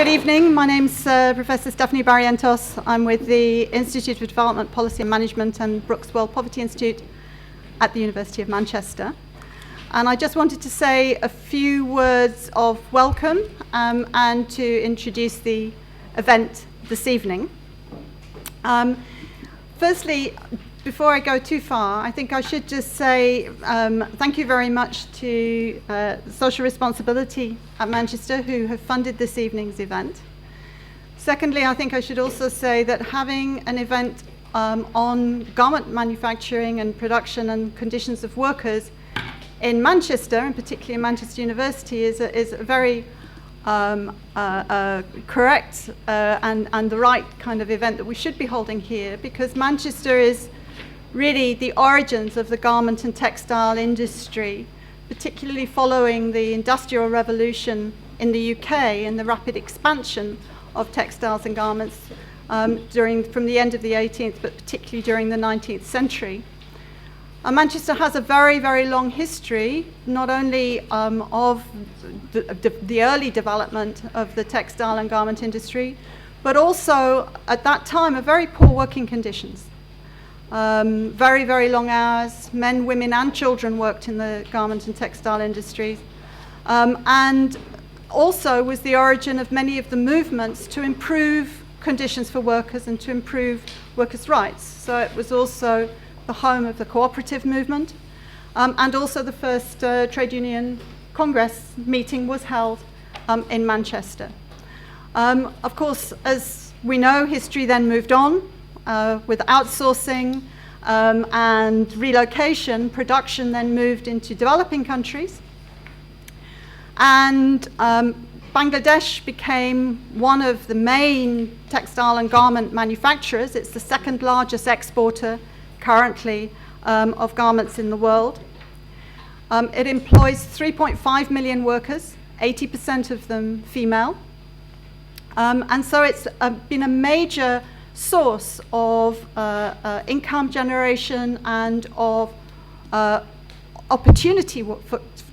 Good evening. My name's Professor Stephanie Barrientos. I'm with the Institute for Development Policy and Management and Brooks World Poverty Institute at the University of Manchester. And I just wanted to say a few words of welcome and to introduce the event this evening. Firstly, before I go too far, I think I should just say thank you very much to Social Responsibility at Manchester, who have funded this evening's event. Secondly, I think I should also say that having an event on garment manufacturing and production and conditions of workers in Manchester, and particularly in Manchester University, is a very correct and the right kind of event that we should be holding here, because Manchester is really the origins of the garment and textile industry, particularly following the Industrial Revolution in the UK and the rapid expansion of textiles and garments from the end of the 18th, but particularly during the 19th century. Manchester has a very, very long history, not only of the early development of the textile and garment industry, but also at that time of very poor working conditions. Very, very long hours. Men, women, and children worked in the garment and textile industries. And also was the origin of many of the movements to improve conditions for workers and to improve workers' rights. So it was also the home of the cooperative movement. And also the first trade union congress meeting was held in Manchester. Of course, as we know, history then moved on. With outsourcing and relocation, production then moved into developing countries. And Bangladesh became one of the main textile and garment manufacturers. It's the second largest exporter currently of garments in the world. It employs 3.5 million workers, 80% of them female. And so it's been a major source of income generation and of opportunity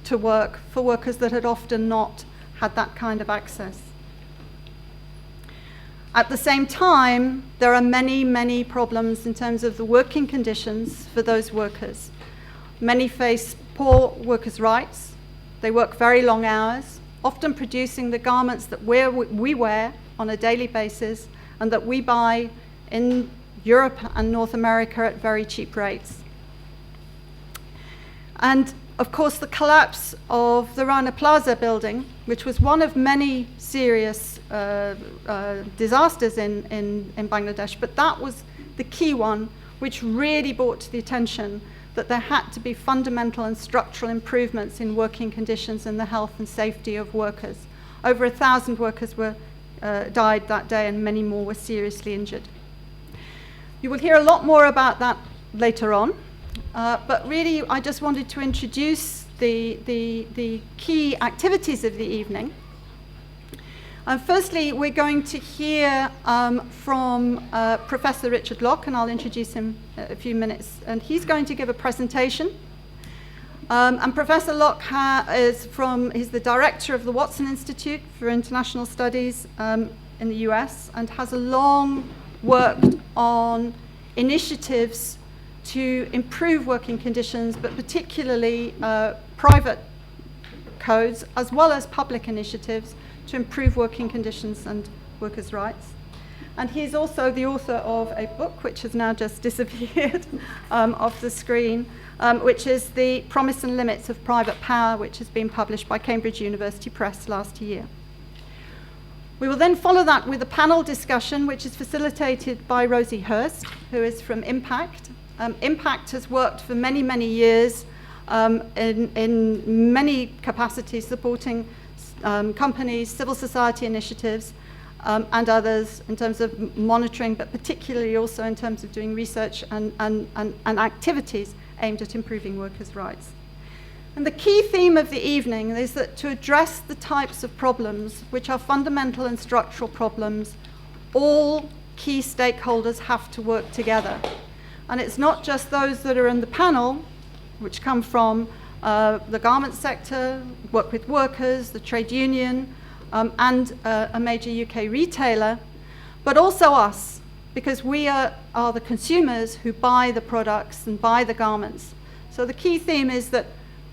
to work for workers that had often not had that kind of access. At the same time, there are many, many problems in terms of the working conditions for those workers. Many face poor workers' rights. They work very long hours, often producing the garments that we wear on a daily basis and that we buy in Europe and North America at very cheap rates. And of course, the collapse of the Rana Plaza building, which was one of many serious disasters in Bangladesh, but that was the key one, which really brought to the attention that there had to be fundamental and structural improvements in working conditions and the health and safety of workers. Over 1,000 workers died that day, and many more were seriously injured. You will hear a lot more about that later on, but really I just wanted to introduce the key activities of the evening. Firstly, we're going to hear from Professor Richard Locke, and I'll introduce him in a few minutes, and he's going to give a presentation. And Professor Locke he's the director of the Watson Institute for International Studies in the US, and has a long worked on initiatives to improve working conditions, but particularly private codes, as well as public initiatives to improve working conditions and workers' rights. And he's also the author of a book, which has now just disappeared off the screen, which is The Promise and Limits of Private Power, which has been published by Cambridge University Press last year. We will then follow that with a panel discussion, which is facilitated by Rosey Hurst, who is from Impactt. Impactt has worked for many, many years in many capacities, supporting companies, civil society initiatives, and others in terms of monitoring, but particularly also in terms of doing research and activities aimed at improving workers' rights. And the key theme of the evening is that to address the types of problems which are fundamental and structural problems, all key stakeholders have to work together. And it's not just those that are in the panel, which come from the garment sector, work with workers, the trade union, and a major UK retailer, but also us, because we are the consumers who buy the products and buy the garments. So the key theme is that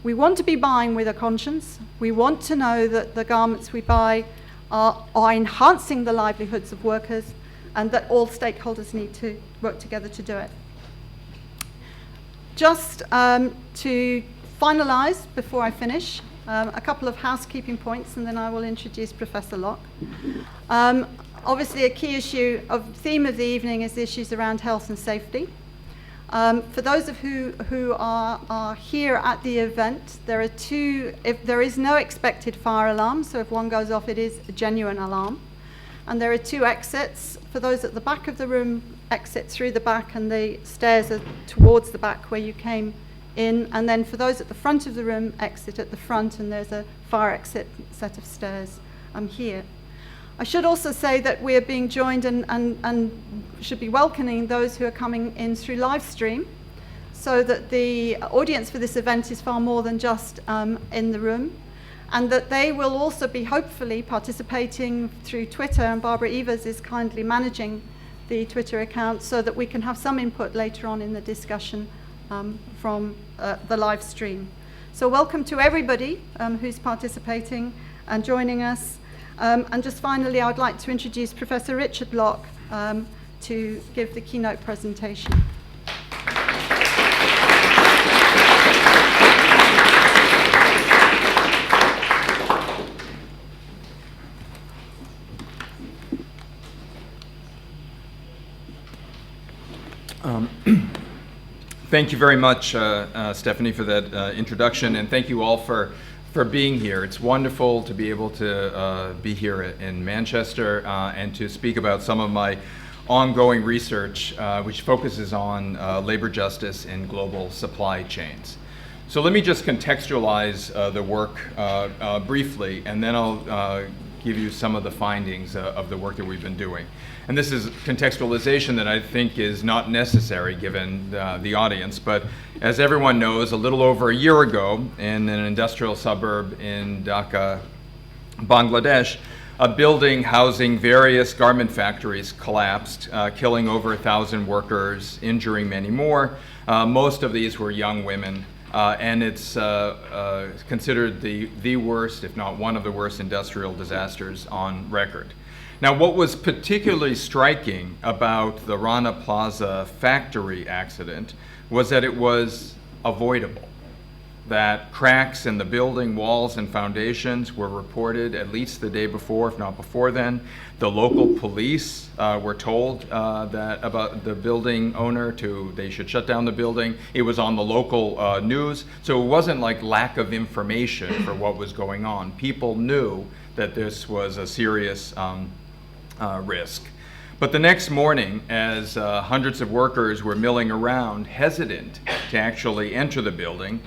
we want to be buying with a conscience. We want to know that the garments we buy are enhancing the livelihoods of workers, and that all stakeholders need to work together to do it. Just to finalize before I finish, a couple of housekeeping points, and then I will introduce Professor Locke. Obviously, a key theme of the evening is the issues around health and safety. For those of who are here at the event, if there is no expected fire alarm, so if one goes off, it is a genuine alarm. And there are 2 exits. For those at the back of the room, exit through the back, and the stairs are towards the back where you came in. And then for those at the front of the room, exit at the front, and there's a fire exit set of stairs here. I should also say that we are being joined and should be welcoming those who are coming in through live stream, so that the audience for this event is far more than just in the room, and that they will also be hopefully participating through Twitter, and Barbara Evers is kindly managing the Twitter account, so that we can have some input later on in the discussion from the live stream. So welcome to everybody who's participating and joining us. And just finally, I would like to introduce Professor Richard Locke to give the keynote presentation. Thank you very much, Stephanie, for that introduction, and thank you all for being here. It's wonderful to be able to be here in Manchester and to speak about some of my ongoing research, which focuses on labor justice in global supply chains. So let me just contextualize the work briefly, and then I'll give you some of the findings of the work that we've been doing. And this is contextualization that I think is not necessary given the audience, but as everyone knows, a little over a year ago in an industrial suburb in Dhaka, Bangladesh, a building housing various garment factories collapsed, killing over 1,000 workers, injuring many more. Most of these were young women, and it's considered the worst, if not one of the worst, industrial disasters on record. Now, what was particularly striking about the Rana Plaza factory accident was that it was avoidable, that cracks in the building walls and foundations were reported at least the day before, if not before then. The local police were told that about the building owner they should shut down the building. It was on the local news, so it wasn't like lack of information for what was going on. People knew that this was a serious risk. But the next morning, as hundreds of workers were milling around, hesitant to actually enter the building,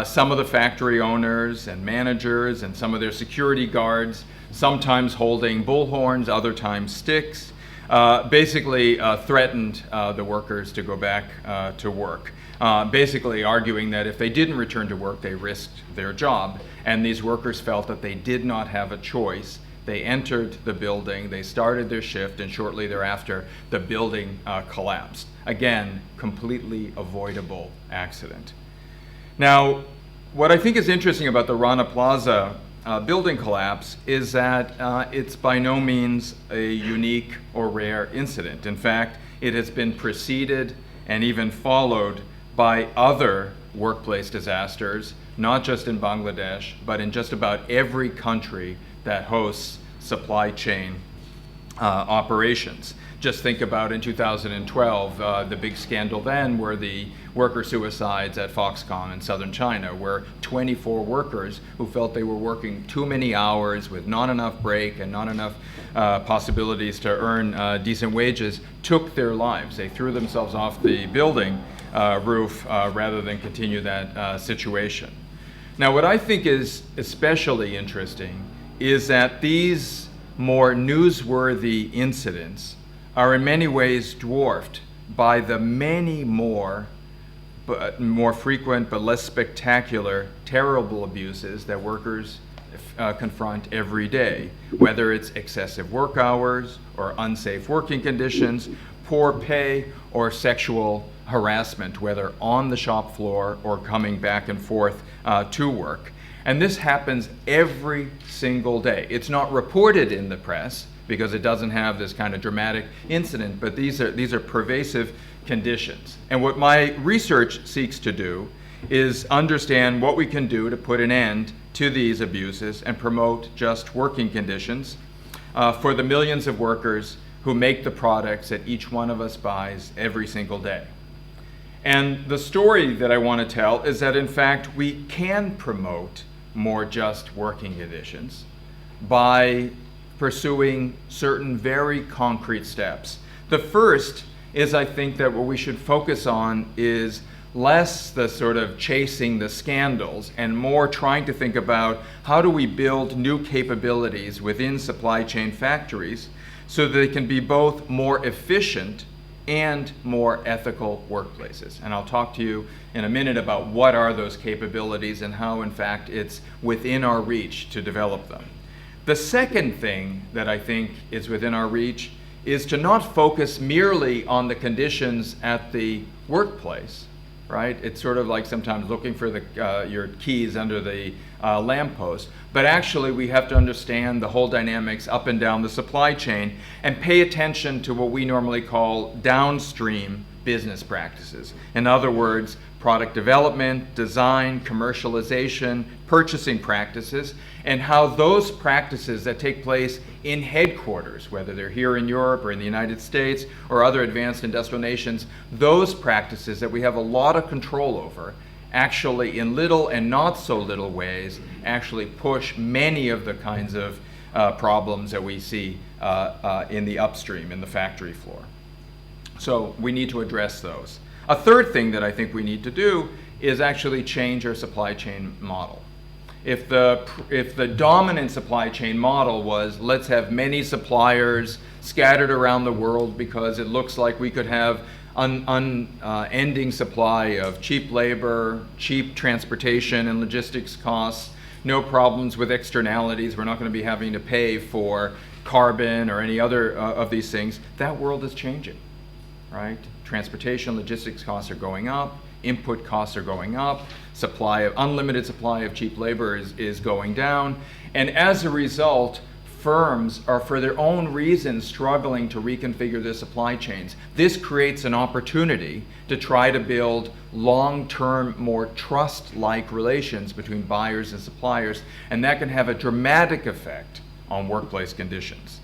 some of the factory owners and managers and some of their security guards, sometimes holding bullhorns, other times sticks, basically threatened the workers to go back to work, basically arguing that if they didn't return to work, they risked their job. And these workers felt that they did not have a choice. They entered the building, they started their shift, and shortly thereafter, the building collapsed. Again, completely avoidable accident. Now, what I think is interesting about the Rana Plaza building collapse is that it's by no means a unique or rare incident. In fact, it has been preceded and even followed by other workplace disasters, not just in Bangladesh, but in just about every country that hosts supply chain operations. Just think about in 2012, the big scandal then were the worker suicides at Foxconn in southern China, where 24 workers who felt they were working too many hours with not enough break and not enough possibilities to earn decent wages took their lives. They threw themselves off the building roof rather than continue that situation. Now, what I think is especially interesting is that these more newsworthy incidents are in many ways dwarfed by the many more frequent but less spectacular terrible abuses that workers confront every day, whether it's excessive work hours or unsafe working conditions, poor pay, or sexual harassment, whether on the shop floor or coming back and forth to work. And this happens every single day. It's not reported in the press because it doesn't have this kind of dramatic incident, but these are pervasive conditions. And what my research seeks to do is understand what we can do to put an end to these abuses and promote just working conditions for the millions of workers who make the products that each one of us buys every single day. And the story that I want to tell is that, in fact, we can promote more just working conditions by pursuing certain very concrete steps. The first is, I think, that what we should focus on is less the sort of chasing the scandals and more trying to think about how do we build new capabilities within supply chain factories so that they can be both more efficient and more ethical workplaces. And I'll talk to you in a minute about what are those capabilities and how, in fact, it's within our reach to develop them. The second thing that I think is within our reach is to not focus merely on the conditions at the workplace, right? It's sort of like sometimes looking for your keys under the lamppost. But actually, we have to understand the whole dynamics up and down the supply chain and pay attention to what we normally call downstream business practices. In other words, product development, design, commercialization, purchasing practices, and how those practices that take place in headquarters, whether they're here in Europe or in the United States or other advanced industrial nations, those practices that we have a lot of control over actually in little and not so little ways actually push many of the kinds of problems that we see in the upstream, in the factory floor. So we need to address those. A third thing that I think we need to do is actually change our supply chain model. If the dominant supply chain model was let's have many suppliers scattered around the world because it looks like we could have unending supply of cheap labor, cheap transportation and logistics costs, no problems with externalities, we're not going to be having to pay for carbon or any other of these things, that world is changing, right? Transportation, logistics costs are going up, input costs are going up, unlimited supply of cheap labor is going down, and as a result, firms are, for their own reasons, struggling to reconfigure their supply chains. This creates an opportunity to try to build long-term, more trust-like relations between buyers and suppliers, and that can have a dramatic effect on workplace conditions.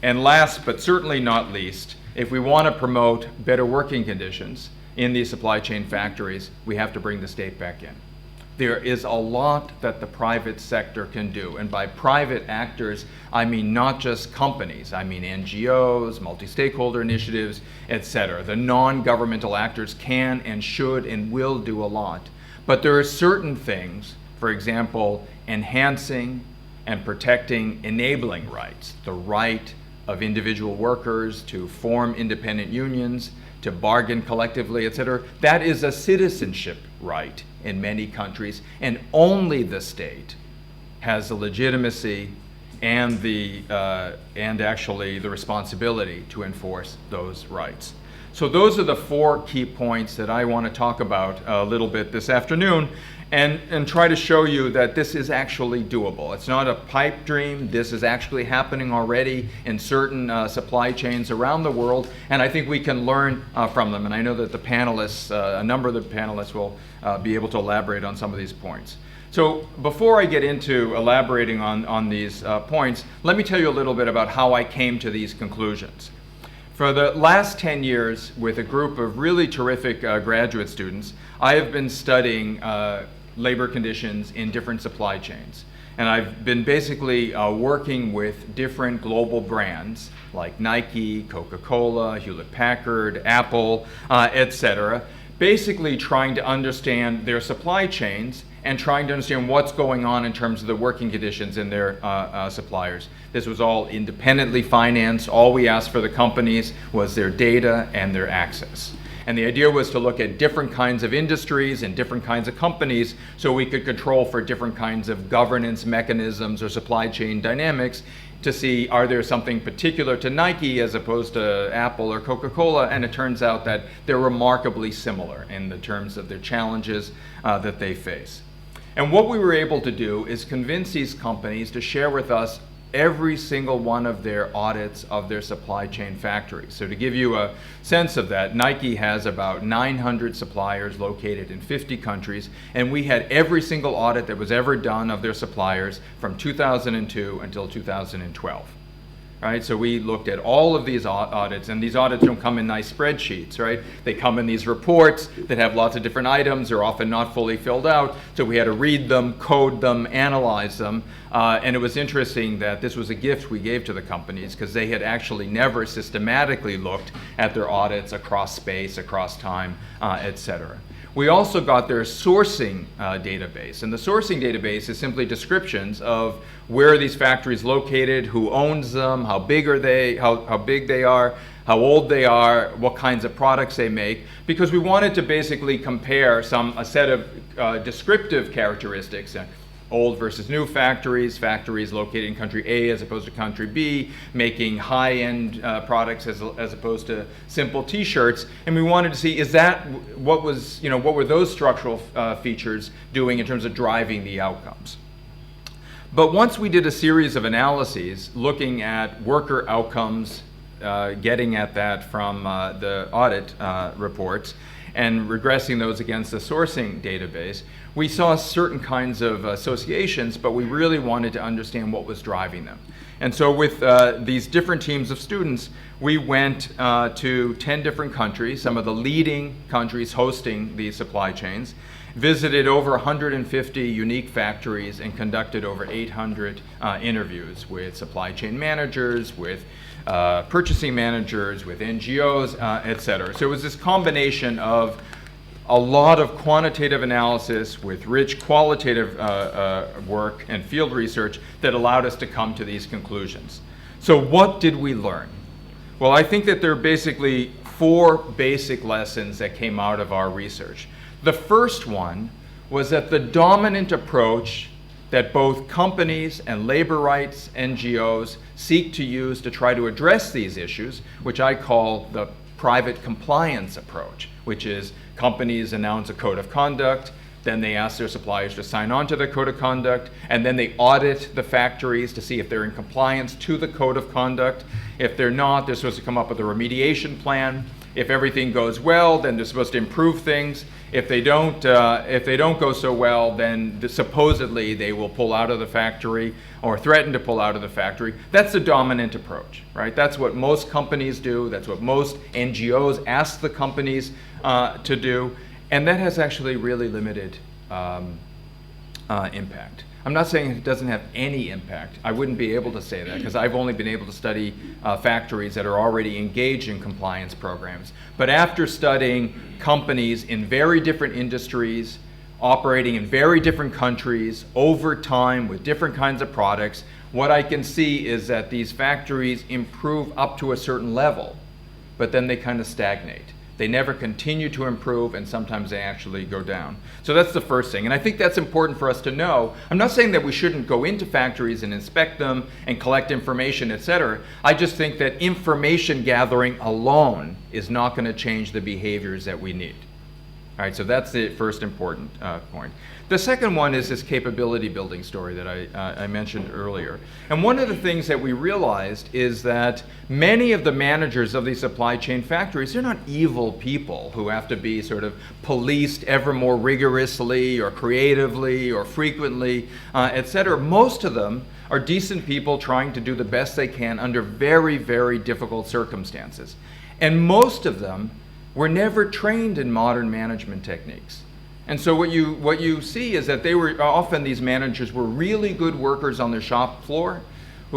And last, but certainly not least, if we want to promote better working conditions in these supply chain factories, we have to bring the state back in. There is a lot that the private sector can do. And by private actors, I mean not just companies. I mean NGOs, multi-stakeholder initiatives, etc. The non-governmental actors can and should and will do a lot. But there are certain things, for example, enhancing and protecting enabling rights, the right of individual workers to form independent unions, to bargain collectively, etc. That is a citizenship right in many countries, and only the state has the legitimacy and actually the responsibility to enforce those rights. So those are the 4 key points that I want to talk about a little bit this afternoon and try to show you that this is actually doable. It's not a pipe dream. This is actually happening already in certain supply chains around the world, and I think we can learn from them. And I know that the panelists, a number of the panelists will be able to elaborate on some of these points. So before I get into elaborating on these points, let me tell you a little bit about how I came to these conclusions. For the last 10 years, with a group of really terrific graduate students, I have been studying labor conditions in different supply chains. And I've been basically working with different global brands like Nike, Coca-Cola, Hewlett-Packard, Apple, etc., basically trying to understand their supply chains and trying to understand what's going on in terms of the working conditions in their suppliers. This was all independently financed. All we asked for the companies was their data and their access. And the idea was to look at different kinds of industries and different kinds of companies so we could control for different kinds of governance mechanisms or supply chain dynamics to see, are there something particular to Nike as opposed to Apple or Coca-Cola? And it turns out that they're remarkably similar in the terms of their challenges that they face. And what we were able to do is convince these companies to share with us every single one of their audits of their supply chain factories. So to give you a sense of that, Nike has about 900 suppliers located in 50 countries, and we had every single audit that was ever done of their suppliers from 2002 until 2012. Right, so we looked at all of these audits, and these audits don't come in nice spreadsheets, right? They come in these reports that have lots of different items. They're often not fully filled out, so we had to read them, code them, analyze them, and it was interesting that this was a gift we gave to the companies because they had actually never systematically looked at their audits across space, across time, et cetera. We also got their sourcing database, and the sourcing database is simply descriptions of where are these factories located, who owns them, how big are they, how big they are, how old they are, what kinds of products they make, because we wanted to basically compare a set of descriptive characteristics. Old versus new factories, factories located in country A as opposed to country B, making high-end products as opposed to simple T-shirts, and we wanted to see, is that what were those structural features doing in terms of driving the outcomes? But once we did a series of analyses looking at worker outcomes, getting at that from the audit reports, and regressing those against the sourcing database, we saw certain kinds of associations, but we really wanted to understand what was driving them. And so with these different teams of students, we went to 10 different countries, some of the leading countries hosting these supply chains, visited over 150 unique factories, and conducted over 800 interviews with supply chain managers, with purchasing managers, with NGOs, et cetera. So it was this combination of a lot of quantitative analysis with rich qualitative work and field research that allowed us to come to these conclusions. So what did we learn? Well, I think that there are basically 4 basic lessons that came out of our research. The first one was that the dominant approach that both companies and labor rights NGOs seek to use to try to address these issues, which I call the private compliance approach, which is companies announce a code of conduct, then they ask their suppliers to sign on to the code of conduct, and then they audit the factories to see if they're in compliance to the code of conduct. If they're not, they're supposed to come up with a remediation plan. If everything goes well, then they're supposed to improve things. If they don't go so well, then supposedly they will pull out of the factory or threaten to pull out of the factory. That's the dominant approach, right? That's what most companies do. That's what most NGOs ask the companies to do. And that has actually really limited impact. I'm not saying it doesn't have any impact. I wouldn't be able to say that because I've only been able to study factories that are already engaged in compliance programs. But after studying companies in very different industries, operating in very different countries, over time with different kinds of products, what I can see is that these factories improve up to a certain level, but then they kind of stagnate. They never continue to improve, and sometimes they actually go down. So that's the first thing, and I think that's important for us to know. I'm not saying that we shouldn't go into factories and inspect them and collect information, et cetera. I just think that information gathering alone is not going to change the behaviors that we need. All right, so that's the first important point. The second one is this capability building story that I mentioned earlier. And one of the things that we realized is that many of the managers of these supply chain factories, they're not evil people who have to be sort of policed ever more rigorously or creatively or frequently, et cetera. Most of them are decent people trying to do the best they can under very, very difficult circumstances. And most of them were never trained in modern management techniques. And so what you see is that they were often, these managers were really good workers on their shop floor,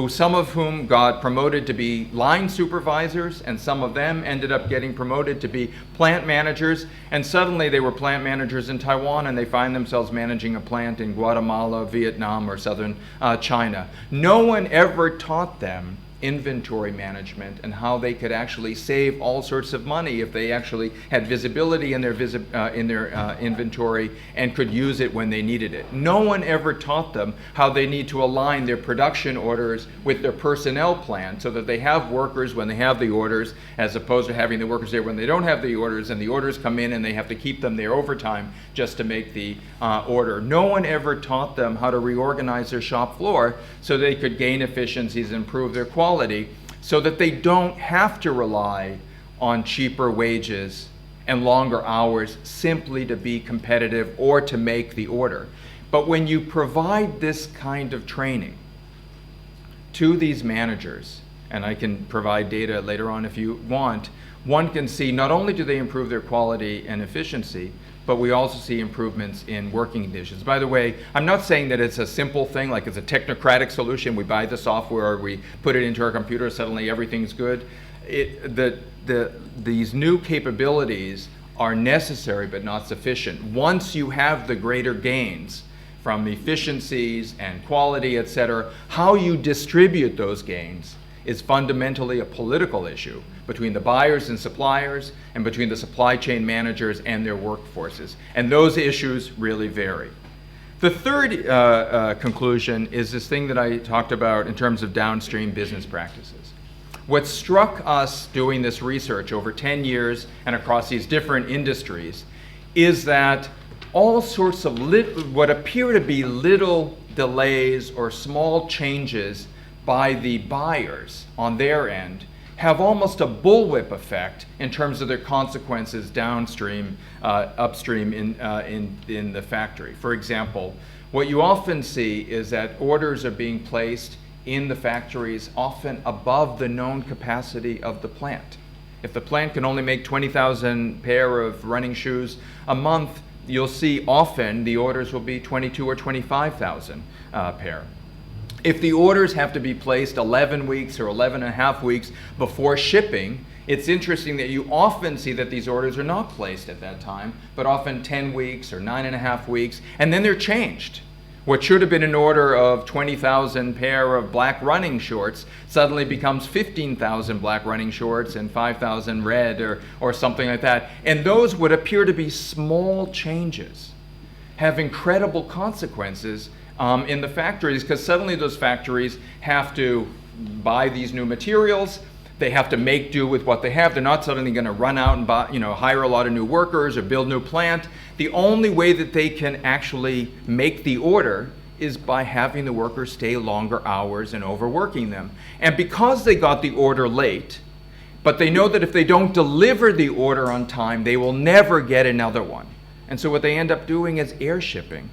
some of whom got promoted to be line supervisors, and some of them ended up getting promoted to be plant managers, and suddenly they were plant managers in Taiwan and they find themselves managing a plant in Guatemala, Vietnam, or southern China. No one ever taught them inventory management and how they could actually save all sorts of money if they actually had visibility in their inventory and could use it when they needed it. No one ever taught them how they need to align their production orders with their personnel plan so that they have workers when they have the orders, as opposed to having the workers there when they don't have the orders, and the orders come in and they have to keep them there overtime just to make the order. No one ever taught them how to reorganize their shop floor so they could gain efficiencies and improve their quality, so that they don't have to rely on cheaper wages and longer hours simply to be competitive or to make the order. But when you provide this kind of training to these managers, and I can provide data later on if you want, one can see not only do they improve their quality and efficiency, but we also see improvements in working conditions. By the way, I'm not saying that it's a simple thing, like it's a technocratic solution. We buy the software, or we put it into our computer, suddenly everything's good. These new capabilities are necessary but not sufficient. Once you have the greater gains from efficiencies and quality, et cetera, how you distribute those gains is fundamentally a political issue between the buyers and suppliers and between the supply chain managers and their workforces. And those issues really vary. The third conclusion is this thing that I talked about in terms of downstream business practices. What struck us doing this research over 10 years and across these different industries is that all sorts of what appear to be little delays or small changes by the buyers on their end have almost a bullwhip effect in terms of their consequences downstream, upstream in the factory. For example, what you often see is that orders are being placed in the factories often above the known capacity of the plant. If the plant can only make 20,000 pair of running shoes a month, you'll see often the orders will be 22 or 25,000 pair. If the orders have to be placed 11 weeks or 11 and a half weeks before shipping, it's interesting that you often see that these orders are not placed at that time, but often 10 weeks or 9.5 weeks, and then they're changed. What should have been an order of 20,000 pair of black running shorts suddenly becomes 15,000 black running shorts and 5,000 red or something like that. And those would appear to be small changes, have incredible consequences in the factories, because suddenly those factories have to buy these new materials. They have to make do with what they have. They're not suddenly going to run out and buy, hire a lot of new workers or build new plant. The only way that they can actually make the order is by having the workers stay longer hours and overworking them. And because they got the order late, but they know that if they don't deliver the order on time, they will never get another one. And so what they end up doing is air shipping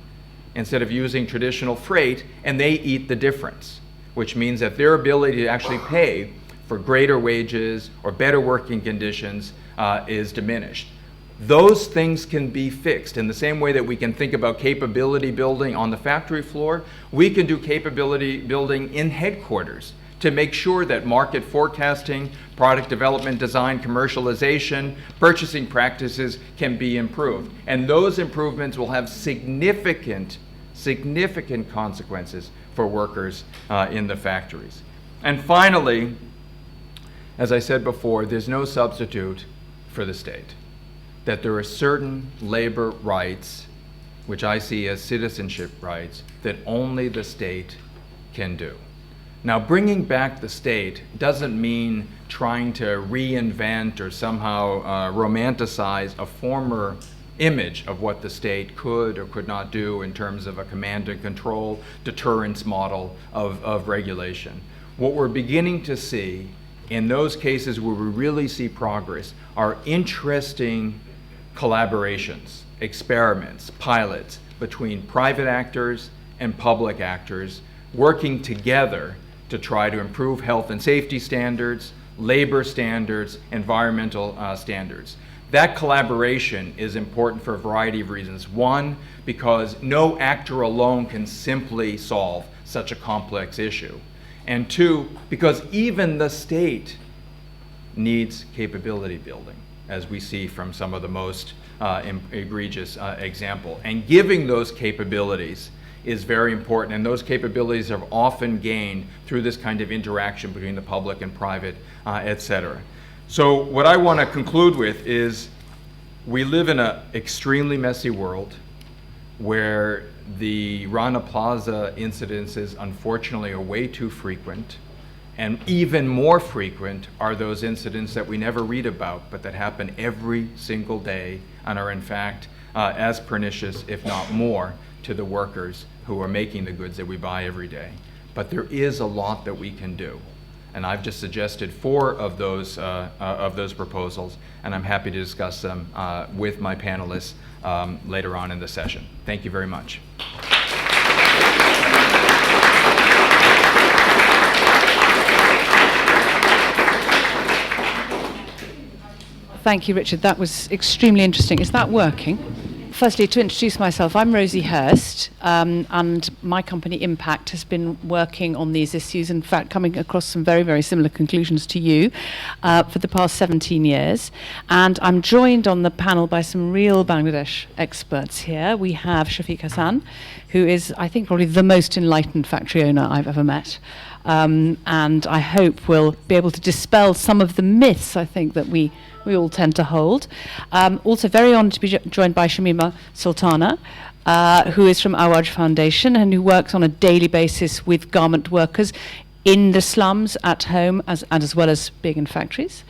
instead of using traditional freight, and they eat the difference, which means that their ability to actually pay for greater wages or better working conditions is diminished. Those things can be fixed in the same way that we can think about capability building on the factory floor. We can do capability building in headquarters to make sure that market forecasting, product development, design, commercialization, purchasing practices can be improved. And those improvements will have significant consequences for workers in the factories. And finally, as I said before, there's no substitute for the state. That there are certain labor rights, which I see as citizenship rights, that only the state can do. Now, bringing back the state doesn't mean trying to reinvent or somehow romanticize a former image of what the state could or could not do in terms of a command and control deterrence model of regulation. What we're beginning to see in those cases where we really see progress are interesting collaborations, experiments, pilots between private actors and public actors working together to try to improve health and safety standards, labor standards, environmental standards. That collaboration is important for a variety of reasons. One, because no actor alone can simply solve such a complex issue. And two, because even the state needs capability building, as we see from some of the most egregious example. And giving those capabilities is very important, and those capabilities are often gained through this kind of interaction between the public and private, et cetera. So what I want to conclude with is we live in an extremely messy world where the Rana Plaza incidences, unfortunately, are way too frequent. And even more frequent are those incidents that we never read about, but that happen every single day and are in fact as pernicious, if not more, to the workers who are making the goods that we buy every day. But there is a lot that we can do. And I've just suggested 4 of those proposals, and I'm happy to discuss them with my panelists later on in the session. Thank you very much. Thank you, Richard. That was extremely interesting. Is that working? Firstly, to introduce myself, I'm Rosey Hurst, and my company Impactt has been working on these issues, in fact coming across some very, very similar conclusions to you for the past 17 years. And I'm joined on the panel by some real Bangladesh experts here. We have Shafiq Hassan, who is, I think, probably the most enlightened factory owner I've ever met. And I hope will be able to dispel some of the myths, I think, that we all tend to hold. Also very honoured to be joined by Shamima Sultana, who is from AWAJ Foundation and who works on a daily basis with garment workers in the slums, at home, as well as being in factories.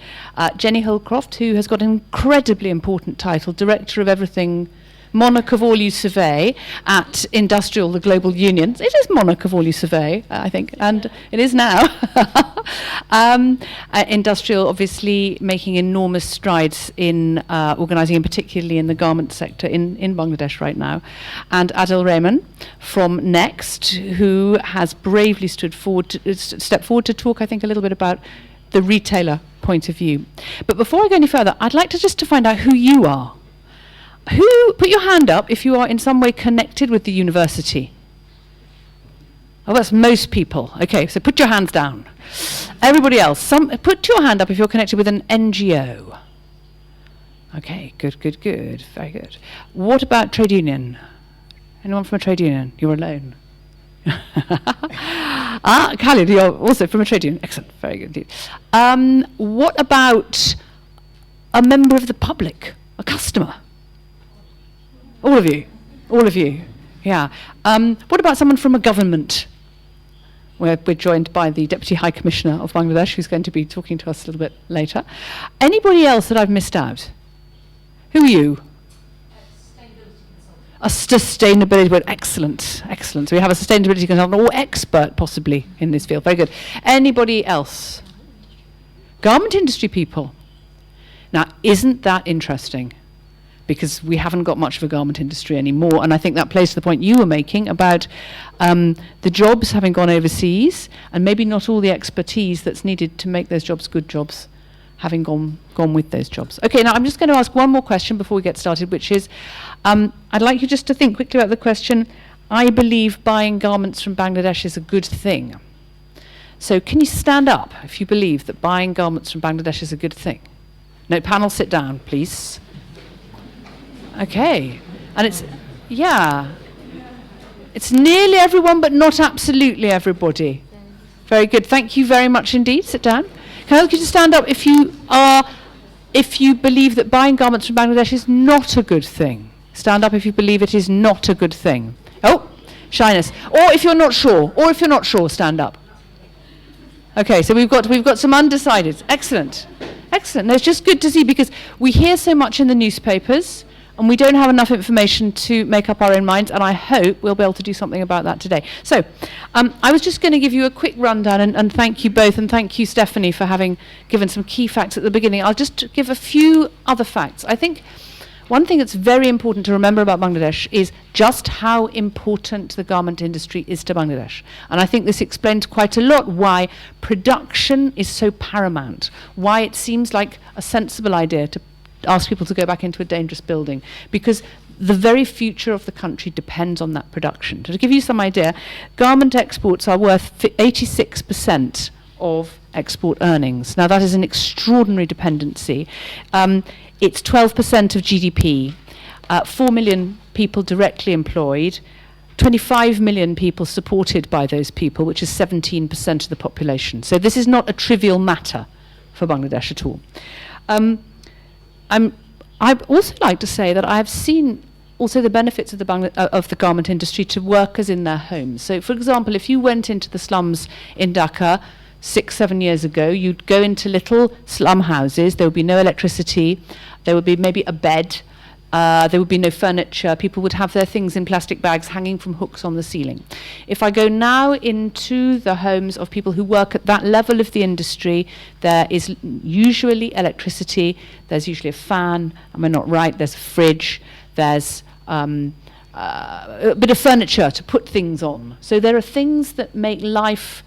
Jenny Holdcroft, who has got an incredibly important title, Director of Everything, Monarch of All You Survey at IndustriAll, the global union. It is Monarch of All You Survey, I think, and it is now. IndustriAll obviously making enormous strides in organising, and particularly in the garment sector in Bangladesh right now. And Adil Rahman from Next, who has bravely stepped forward to talk, I think, a little bit about the retailer point of view. But before I go any further, I'd like to find out who you are. Put your hand up if you are in some way connected with the university. Oh, that's most people. Okay, so put your hands down. Everybody else, put your hand up if you're connected with an NGO. Okay, good. Very good. What about trade union? Anyone from a trade union? You're alone. Khalid, you're also from a trade union. Excellent, very good indeed. What about a member of the public, a customer? All of you, yeah. What about someone from a government? We're joined by the Deputy High Commissioner of Bangladesh, who's going to be talking to us a little bit later. Anybody else that I've missed out? Who are you? A sustainability consultant. Excellent. So we have a sustainability consultant or expert possibly in this field. Very good. Anybody else? Garment industry people. Now, isn't that interesting? Because we haven't got much of a garment industry anymore. And I think that plays to the point you were making about the jobs having gone overseas and maybe not all the expertise that's needed to make those jobs good jobs having gone with those jobs. Okay, now I'm just going to ask one more question before we get started, which is, I'd like you just to think quickly about the question, I believe buying garments from Bangladesh is a good thing. So can you stand up if you believe that buying garments from Bangladesh is a good thing? No, panel, sit down, please. Okay, and it's nearly everyone, but not absolutely everybody. Very good, thank you very much indeed. Sit down. Can I ask you to stand up if you believe that buying garments from Bangladesh is not a good thing? Stand up if you believe it is not a good thing. Oh, shyness. Or if you're not sure, stand up. Okay, so we've got some undecideds. Excellent. No, it's just good to see because we hear so much in the newspapers. And we don't have enough information to make up our own minds, and I hope we'll be able to do something about that today. So, I was just going to give you a quick rundown, and thank you both, and thank you, Stephanie, for having given some key facts at the beginning. I'll just give a few other facts. I think one thing that's very important to remember about Bangladesh is just how important the garment industry is to Bangladesh. And I think this explains quite a lot why production is so paramount, why it seems like a sensible idea to ask people to go back into a dangerous building, because the very future of the country depends on that production. To give you some idea, garment exports are worth 86% of export earnings. Now that is an extraordinary dependency. It's 12% of GDP, 4 million people directly employed, 25 million people supported by those people, which is 17% of the population. So this is not a trivial matter for Bangladesh at all. I'd also like to say that I've seen also the benefits of the garment industry to workers in their homes. So, for example, if you went into the slums in Dhaka 6-7 years ago, you'd go into little slum houses. There would be no electricity. There would be maybe a bed. There would be no furniture. People would have their things in plastic bags hanging from hooks on the ceiling. If I go now into the homes of people who work at that level of the industry, there is usually electricity, there's usually a fan, am I not right? There's a fridge, there's a bit of furniture to put things on. So there are things that make life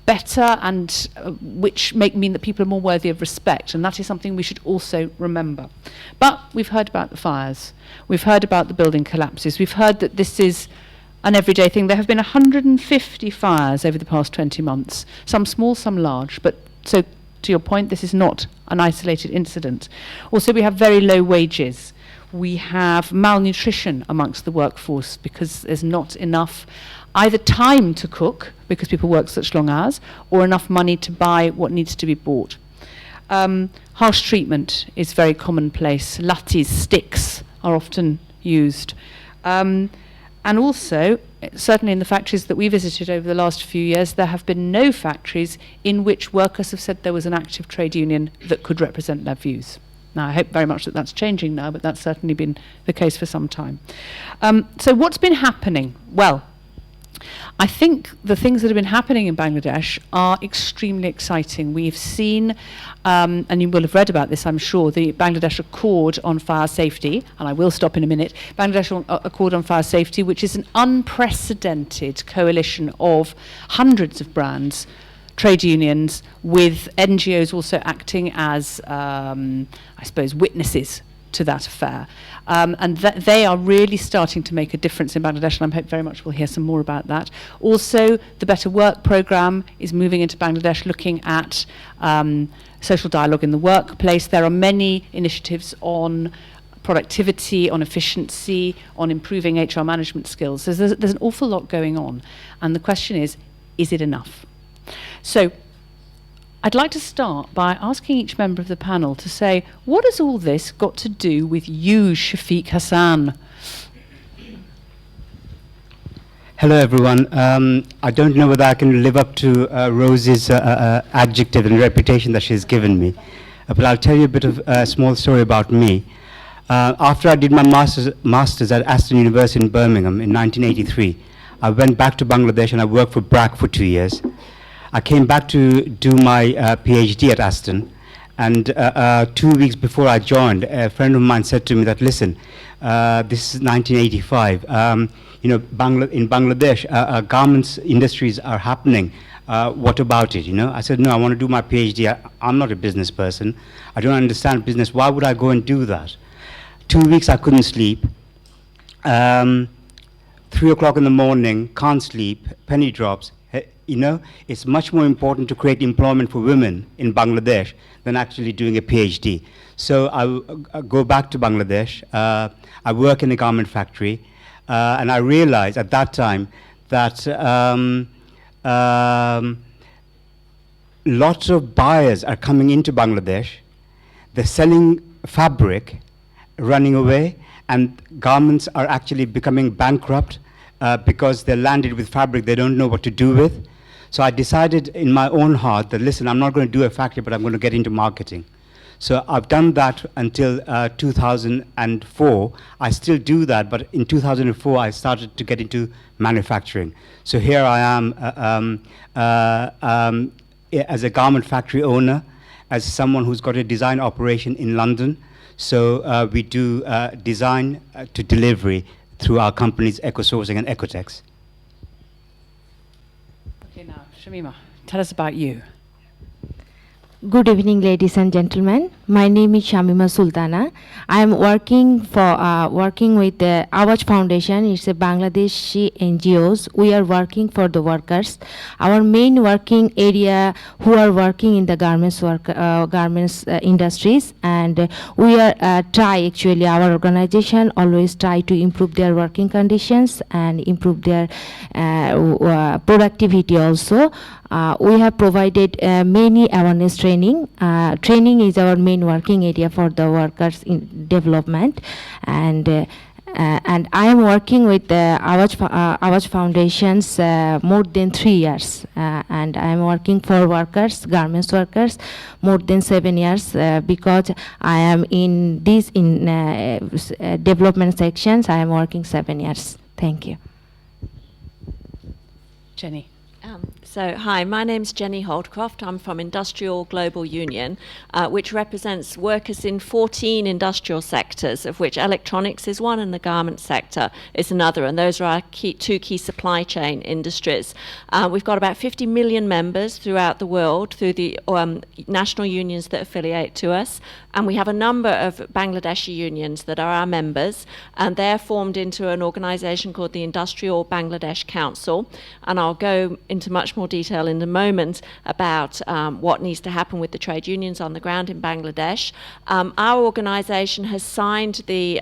better and which mean that people are more worthy of respect, and that is something we should also remember. But we've heard about the fires, we've heard about the building collapses, we've heard that this is an everyday thing. There have been 150 fires over the past 20 months, some small, some large, but so to your point, this is not an isolated incident. Also, we have very low wages. We have malnutrition amongst the workforce because there's not enough either time to cook, because people work such long hours, or enough money to buy what needs to be bought. Harsh treatment is very commonplace. Lathis, sticks, are often used. And also, certainly in the factories that we visited over the last few years, there have been no factories in which workers have said there was an active trade union that could represent their views. Now, I hope very much that that's changing now, but that's certainly been the case for some time. So what's been happening? Well, I think the things that have been happening in Bangladesh are extremely exciting. We've seen, and you will have read about this, I'm sure, the Bangladesh Accord on Fire Safety, and I will stop in a minute, Bangladesh Accord on Fire Safety, which is an unprecedented coalition of hundreds of brands, trade unions, with NGOs also acting as, I suppose, witnesses to that affair. And they are really starting to make a difference in Bangladesh, and I hope very much we'll hear some more about that. Also, the Better Work programme is moving into Bangladesh, looking at social dialogue in the workplace. There are many initiatives on productivity, on efficiency, on improving HR management skills. So there's an awful lot going on. And the question is it enough? So I'd like to start by asking each member of the panel to say, what has all this got to do with you, Shafiq Hassan? Hello, everyone. I don't know whether I can live up to Rosey's adjective and reputation that she's given me, but I'll tell you a bit of a small story about me. After I did my master's at Aston University in Birmingham in 1983, I went back to Bangladesh and I worked for BRAC for 2 years. I came back to do my PhD at Aston, and 2 weeks before I joined, a friend of mine said to me that, listen, this is 1985, you know, in Bangladesh, garments industries are happening. What about it, you know? I said, no, I want to do my PhD. I'm not a business person. I don't understand business. Why would I go and do that? 2 weeks I couldn't sleep. 3 o'clock in the morning, can't sleep, penny drops. You know, it's much more important to create employment for women in Bangladesh than actually doing a PhD. So I go back to Bangladesh. I work in a garment factory, and I realized at that time that lots of buyers are coming into Bangladesh. They're selling fabric, running away, and garments are actually becoming bankrupt because they're landed with fabric they don't know what to do with. So I decided in my own heart that, listen, I'm not going to do a factory, but I'm going to get into marketing. So I've done that until 2004. I still do that, but in 2004, I started to get into manufacturing. So here I am as a garment factory owner, as someone who's got a design operation in London. So we do design to delivery through our companies EcoSourcing and Ecotex. Okay, now, Shamima, tell us about you. Good evening, ladies and gentlemen. My name is Shamima Sultana. I am working with the AWAJ Foundation. It's a Bangladeshi NGOs. We are working for the workers. Our main working area who are working in the garments industries, and we are our organization always try to improve their working conditions and improve their productivity also. We have provided many awareness training. Training is our main working area for the workers in development, and I am working with the AWAJ Foundations more than 3 years, and I am working for workers, garments workers, more than 7 years because I am in these development sections. I am working 7 years. Thank you. Jenny. Hi, my name's Jenny Holdcroft. I'm from IndustriAll Global Union, which represents workers in 14 industrial sectors, of which electronics is one and the garment sector is another, and those are our two key supply chain industries. We've got about 50 million members throughout the world through the national unions that affiliate to us, and we have a number of Bangladeshi unions that are our members, and they're formed into an organisation called the IndustriAll Bangladesh Council, and I'll go into much more detail in a moment about what needs to happen with the trade unions on the ground in Bangladesh. Our organisation has signed the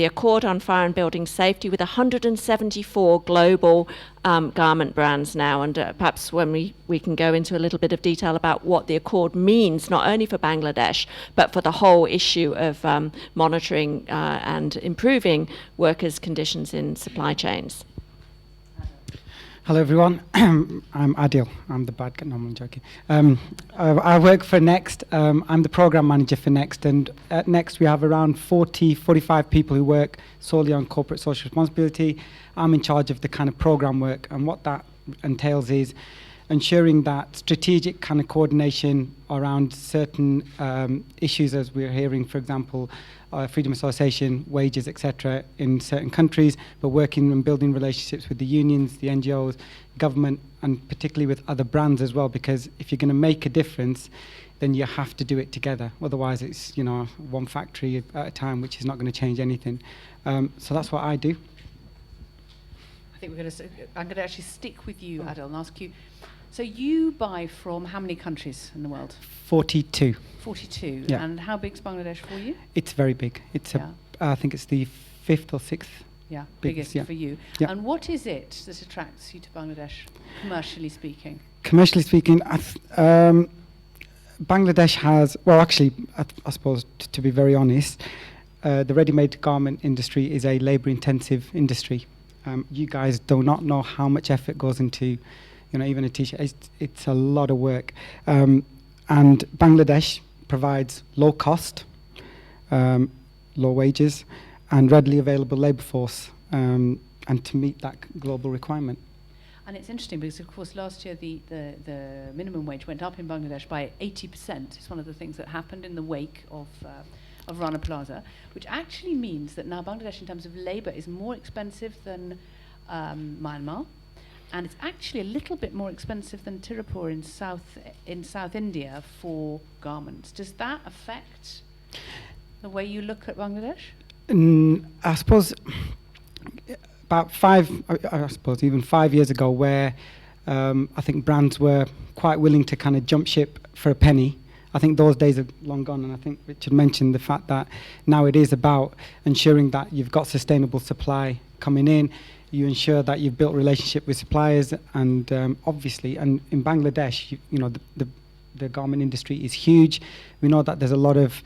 Accord on Fire and Building Safety with 174 global garment brands now, and perhaps when we can go into a little bit of detail about what the accord means, not only for Bangladesh, but for the whole issue of monitoring and improving workers' conditions in supply chains. Hello everyone, I'm Adil, I'm the bad guy, no I'm joking. I work for Next, I'm the program manager for Next, and at Next we have around 45 people who work solely on corporate social responsibility. I'm in charge of the kind of program work, and what that entails is ensuring that strategic kind of coordination around certain issues, as we're hearing, for example, freedom of association, wages, etc., in certain countries, but working and building relationships with the unions, the NGOs, government, and particularly with other brands as well, because if you're going to make a difference, then you have to do it together. Otherwise, it's one factory at a time, which is not going to change anything. So that's what I do. I think I'm going to actually stick with you, Adil, and ask you. So you buy from how many countries in the world? 42. 42. Yeah. And how big's Bangladesh for you? It's very big. It's I think it's the 5th or 6th. Yeah, biggest, biggest for you. Yeah. And what is it that attracts you to Bangladesh, commercially speaking? Commercially speaking, Bangladesh has, well, actually, I suppose, to be very honest, the ready-made garment industry is a labour-intensive industry. You guys do not know how much effort goes into, even a t-shirt. It's a lot of work. And Bangladesh provides low cost, low wages, and readily available labour force, and to meet that global requirement. And it's interesting because, of course, last year the minimum wage went up in Bangladesh by 80%. It's one of the things that happened in the wake of Rana Plaza, which actually means that now Bangladesh, in terms of labour, is more expensive than Myanmar, and it's actually a little bit more expensive than Tirupur in South India for garments. Does that affect the way you look at Bangladesh? I suppose about even 5 years ago, where I think brands were quite willing to kind of jump ship for a penny. I think those days are long gone, and I think Richard mentioned the fact that now it is about ensuring that you've got sustainable supply coming in. You ensure that you've built relationship with suppliers, and obviously, and in Bangladesh, the garment industry is huge. We know that there's a lot of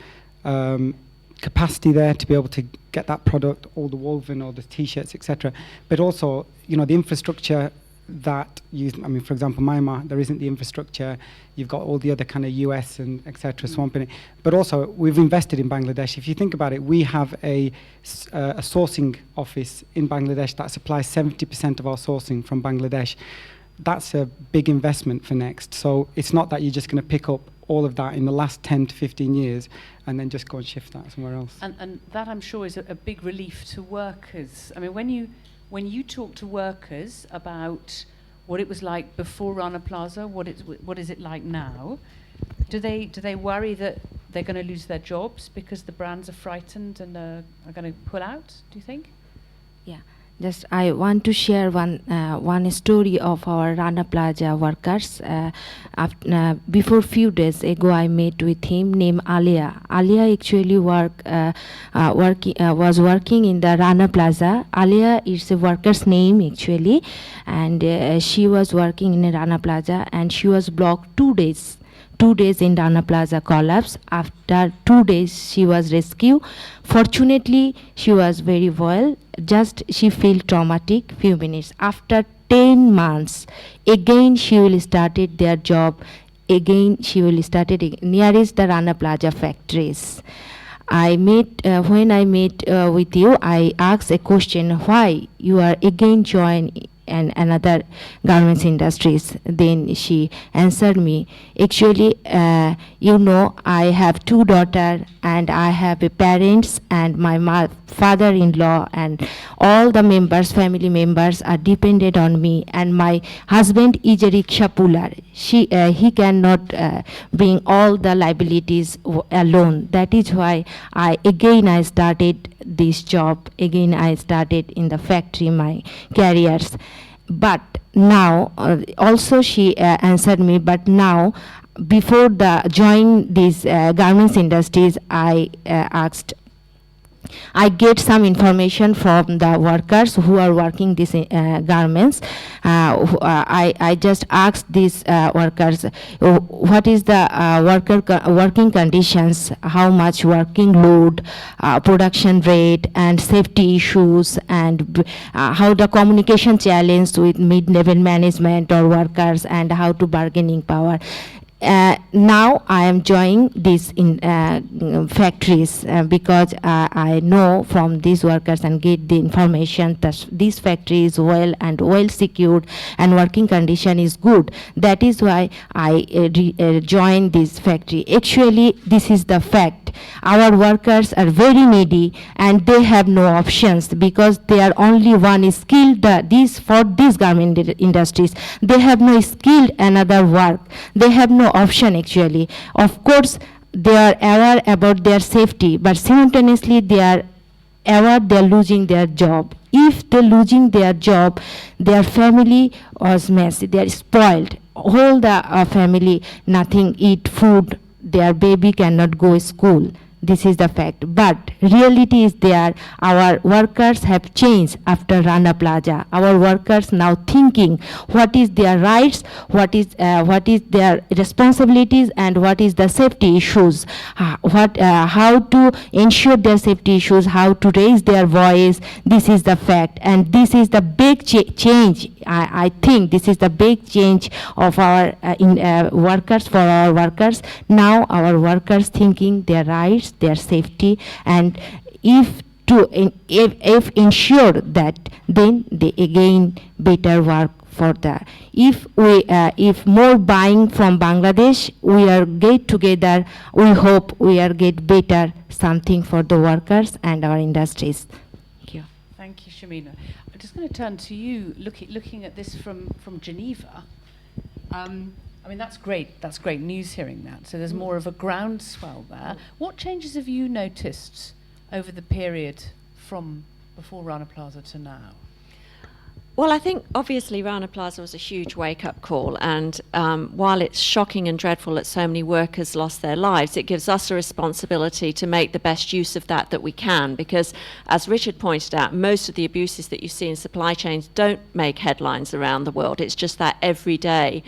capacity there to be able to get that product, all the woven, all the t-shirts, etc. But also, the infrastructure that for example, Myanmar, there isn't the infrastructure. You've got all the other kind of US and etc. swamping it. But also, we've invested in Bangladesh. If you think about it, we have a sourcing office in Bangladesh that supplies 70% of our sourcing from Bangladesh. That's a big investment for Next. So it's not that you're just going to pick up all of that in the last 10 to 15 years and then just go and shift that somewhere else. And that, I'm sure, is a big relief to workers. I mean, when you talk to workers about what it was like before Rana Plaza, what is it like now, Do they worry that they're going to lose their jobs because the brands are frightened and are going to pull out, do you think? Yeah, just I want to share one story of our Rana Plaza workers. Before few days ago, I met with him named Alia. Alia actually was working in the Rana Plaza. Alia is a worker's name actually, and she was working in a Rana Plaza, and she was blocked 2 days. 2 days in Rana Plaza collapse. After 2 days, she was rescued. Fortunately, she was very well. Just she felt traumatic few minutes. After 10 months, again she will started their job. Again she will started nearest the Rana Plaza factories. When I met with you, I asked a question: why you are again join and another garments industries? Then she answered me, actually, I have 2 daughters and I have a parents and my father-in-law and all the members, family members are dependent on me, and my husband is a rickshaw puller. He cannot bring all the liabilities alone. That is why I started this job. Again, I started in the factory my careers. But now, also she answered me, but now, before the joining these garments industries, I get some information from the workers who are working these garments. I just asked these workers, what is the working conditions, how much working load, production rate, and safety issues, and how the communication challenge with mid-level management or workers, and how to bargaining power. Now I am joining these factories because I know from these workers and get the information that this factory is well secured and working condition is good. That is why I joined this factory. Actually, this is the fact. Our workers are very needy and they have no options because they are only one skilled. For these garment industries, they have no skilled another work. They have no option actually. Of course, they are aware about their safety, but simultaneously they are aware they are losing their job. If they are losing their job, their family was messy. They are spoiled. Whole the family nothing eat food. Their baby cannot go to school. This is the fact. But reality is there. Our workers have changed after Rana Plaza. Our workers now thinking what is their rights, what is their responsibilities, and what is the safety issues. How to ensure their safety issues, how to raise their voice. This is the fact, and this is the big change. I think this is the big change of our workers, for our workers. Now our workers thinking their rights, their safety, and if ensure that, then they again better work for the. If more buying from Bangladesh, we are get together. We hope we are get better something for the workers and our industries. Thank you. Thank you, Shamima. I'm just going to turn to you, looking at this from Geneva. I mean, that's great. That's great news hearing that. So there's more of a groundswell there. What changes have you noticed over the period from before Rana Plaza to now? Well, I think obviously Rana Plaza was a huge wake-up call, and while it's shocking and dreadful that so many workers lost their lives, it gives us a responsibility to make the best use of that we can, because as Richard pointed out, most of the abuses that you see in supply chains don't make headlines around the world. It's just that everyday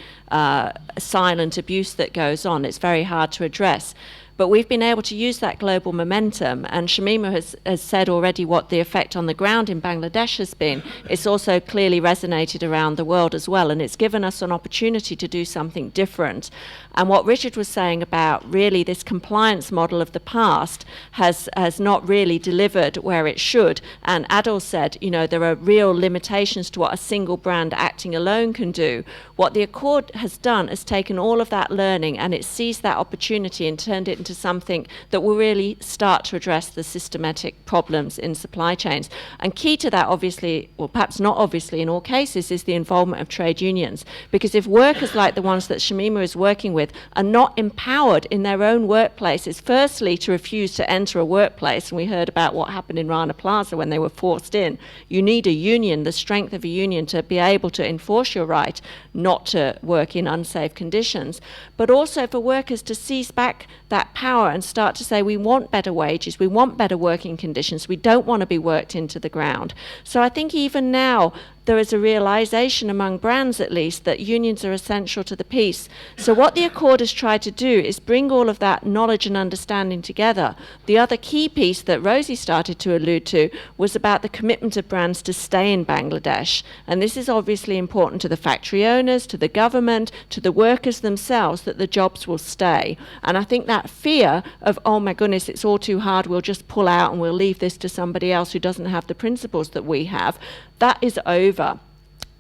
silent abuse that goes on. It's very hard to address. But we've been able to use that global momentum, and Shamima has said already what the effect on the ground in Bangladesh has been. It's also clearly resonated around the world as well, and it's given us an opportunity to do something different. And what Richard was saying about really this compliance model of the past has not really delivered where it should. And Adol said, there are real limitations to what a single brand acting alone can do. What the Accord has done is taken all of that learning and it seized that opportunity and turned it into into something that will really start to address the systematic problems in supply chains. And key to that, obviously, or perhaps not obviously in all cases, is the involvement of trade unions. Because if workers like the ones that Shamima is working with are not empowered in their own workplaces, firstly to refuse to enter a workplace, and we heard about what happened in Rana Plaza when they were forced in, you need a union, the strength of a union, to be able to enforce your right not to work in unsafe conditions, but also for workers to seize back that power and start to say, we want better wages, we want better working conditions, we don't want to be worked into the ground. So I think even now there is a realization among brands at least that unions are essential to the piece. So what the Accord has tried to do is bring all of that knowledge and understanding together. The other key piece that Rosey started to allude to was about the commitment of brands to stay in Bangladesh. And this is obviously important to the factory owners, to the government, to the workers themselves, that the jobs will stay. And I think that fear of, oh my goodness, it's all too hard, we'll just pull out and we'll leave this to somebody else who doesn't have the principles that we have, that is over.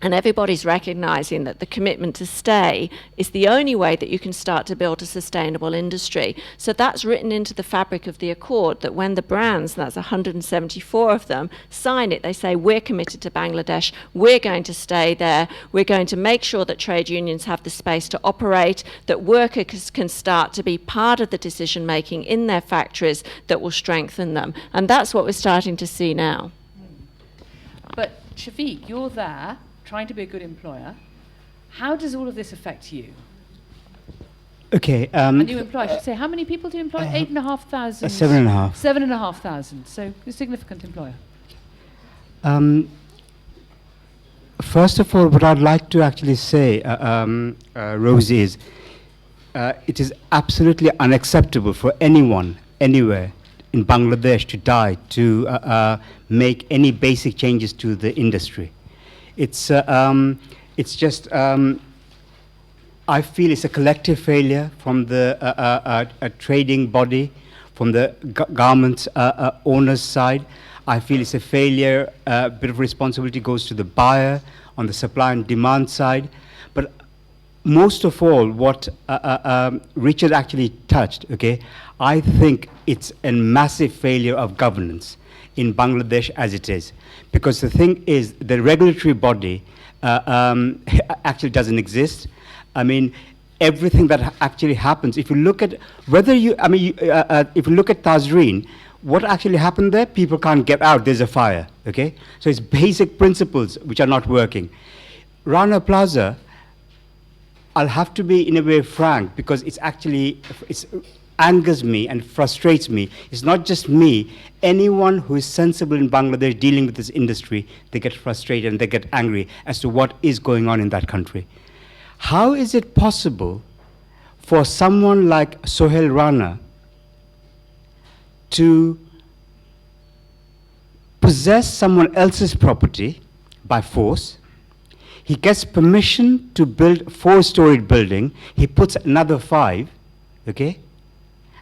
And everybody's recognizing that the commitment to stay is the only way that you can start to build a sustainable industry. So that's written into the fabric of the Accord, that when the brands, and that's 174 of them, sign it, they say, we're committed to Bangladesh, we're going to stay there, we're going to make sure that trade unions have the space to operate, that workers can start to be part of the decision making in their factories that will strengthen them. And that's what we're starting to see now. But Shafiq, you're there, trying to be a good employer. How does all of this affect you? Okay. A new employer, I should say. How many people do you employ? 8,500? 7.5. 7,500. So a significant employer. First of all, what I'd like to actually say, Rosey, is it is absolutely unacceptable for anyone, anywhere in Bangladesh to die to make any basic changes to the industry. It's just, I feel it's a collective failure from the a trading body, from the garment owner's side. I feel it's a failure, a bit of responsibility goes to the buyer on the supply and demand side. But most of all, what Richard actually touched, okay, I think it's a massive failure of governance in Bangladesh as it is. Because the thing is, the regulatory body actually doesn't exist. I mean, everything that actually happens, if you look at whether you, I mean, if you look at Tazreen, what actually happened there? People can't get out, there's a fire, okay? So it's basic principles which are not working. Rana Plaza, I'll have to be in a way frank, because it's actually, it's angers me and frustrates me. It's not just me. Anyone who is sensible in Bangladesh dealing with this industry, they get frustrated and they get angry as to what is going on in that country. How is it possible for someone like Sohail Rana to possess someone else's property by force? He gets permission to build a 4-storied building. He puts another 5, okay?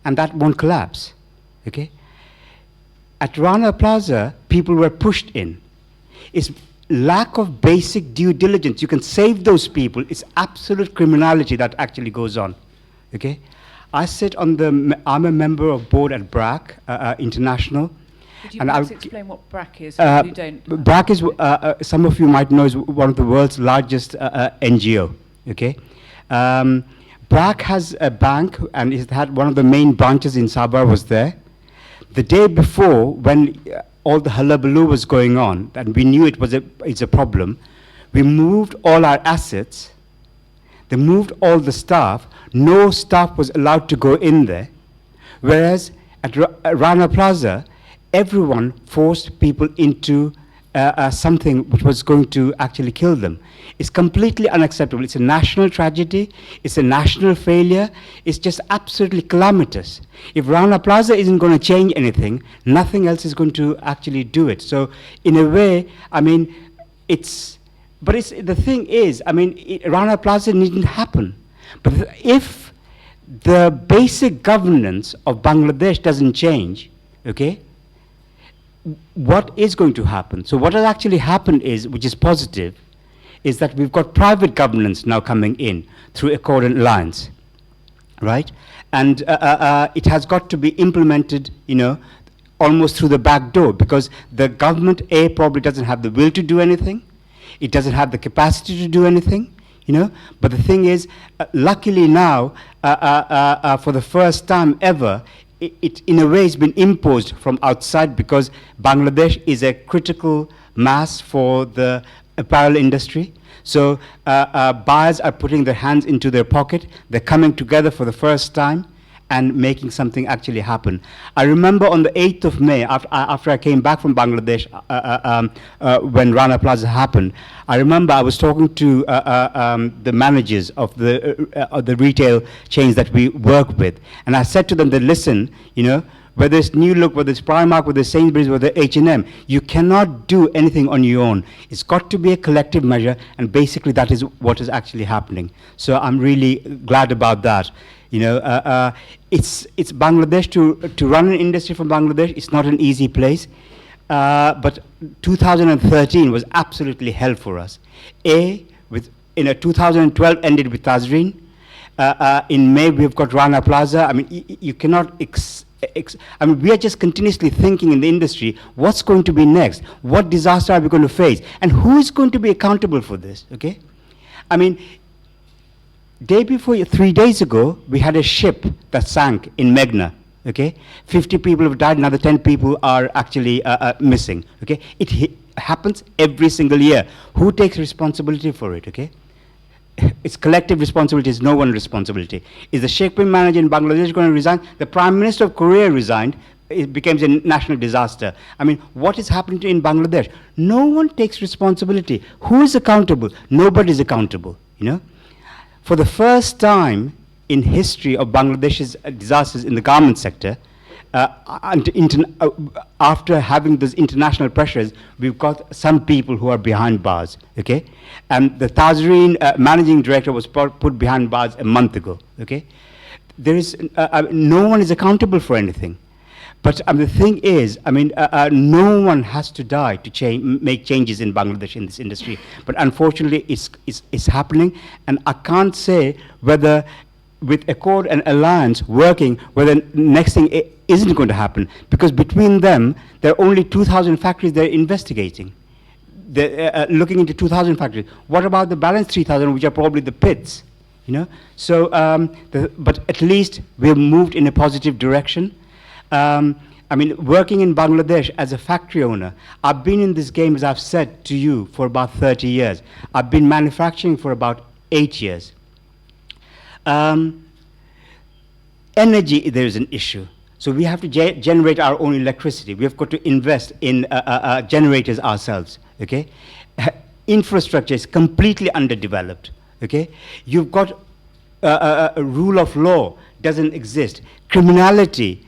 And that won't collapse, okay? At Rana Plaza, people were pushed in. It's lack of basic due diligence. You can save those people. It's absolute criminality that actually goes on, okay? I sit on the, I'm a member of board at BRAC International. Could you and perhaps I'll explain what BRAC is for you don't? BRAC is, some of you might know, is one of the world's largest NGO, okay? BRAC has a bank, and it had one of the main branches in Sabah was there. The day before, when all the hullabaloo was going on, and we knew it's a problem, we moved all our assets, they moved all the staff, no staff was allowed to go in there, whereas at Rana Plaza, everyone forced people into something which was going to actually kill them. It's completely unacceptable. It's a national tragedy. It's a national failure. It's just absolutely calamitous. If Rana Plaza isn't going to change anything, nothing else is going to actually do it. So in a way, I mean, the thing is, I mean, Rana Plaza needn't happen. But if the basic governance of Bangladesh doesn't change, okay, what is going to happen? So what has actually happened is, which is positive, is that we've got private governance now coming in through Accord and Alliance. right? And it has got to be implemented, almost through the back door, because the government, A, probably doesn't have the will to do anything. It doesn't have the capacity to do anything, But the thing is, luckily now, for the first time ever, it in a way has been imposed from outside, because Bangladesh is a critical mass for the apparel industry. So buyers are putting their hands into their pocket. They're coming together for the first time and making something actually happen. I remember on the 8th of May, after I came back from Bangladesh, when Rana Plaza happened, I remember I was talking to the managers of the retail chains that we work with, and I said to them that, listen, whether it's New Look, whether it's Primark, whether it's Sainsbury's, whether it's H&M, you cannot do anything on your own. It's got to be a collective measure, and basically that is what is actually happening. So I'm really glad about that. It's Bangladesh, to run an industry from Bangladesh, it's not an easy place. But 2013 was absolutely hell for us. 2012 ended with Tazreen. In May, we've got Rana Plaza. I mean, you cannot we are just continuously thinking in the industry, what's going to be next? What disaster are we going to face? And who is going to be accountable for this, okay? I mean, 3 days ago, we had a ship that sank in Meghna, okay? 50 people have died, another 10 people are actually missing, okay? It happens every single year. Who takes responsibility for it, okay? It's collective responsibility, it's no one's responsibility. Is the shipping manager in Bangladesh going to resign? The Prime Minister of Korea resigned. It becomes a national disaster. I mean, what is happening in Bangladesh? No one takes responsibility. Who is accountable? Nobody is accountable, For the first time in history of Bangladesh's disasters in the garment sector, after having those international pressures, we've got some people who are behind bars, okay? And the Tazreen managing director was put behind bars a month ago, okay? There is, no one is accountable for anything. But the thing is, no one has to die to make changes in Bangladesh in this industry. But unfortunately, it's happening, and I can't say whether with Accord and Alliance working, whether next thing isn't going to happen, because between them, there are only 2,000 factories they're investigating. They're looking into 2,000 factories. What about the balance 3,000, which are probably the pits? So, but at least we've moved in a positive direction. Working in Bangladesh as a factory owner, I've been in this game, as I've said to you, for about 30 years. I've been manufacturing for about 8 years. Energy, there is an issue. So we have to generate our own electricity. We have got to invest in generators ourselves, okay? Infrastructure is completely underdeveloped, okay? You've got a rule of law doesn't exist. Criminality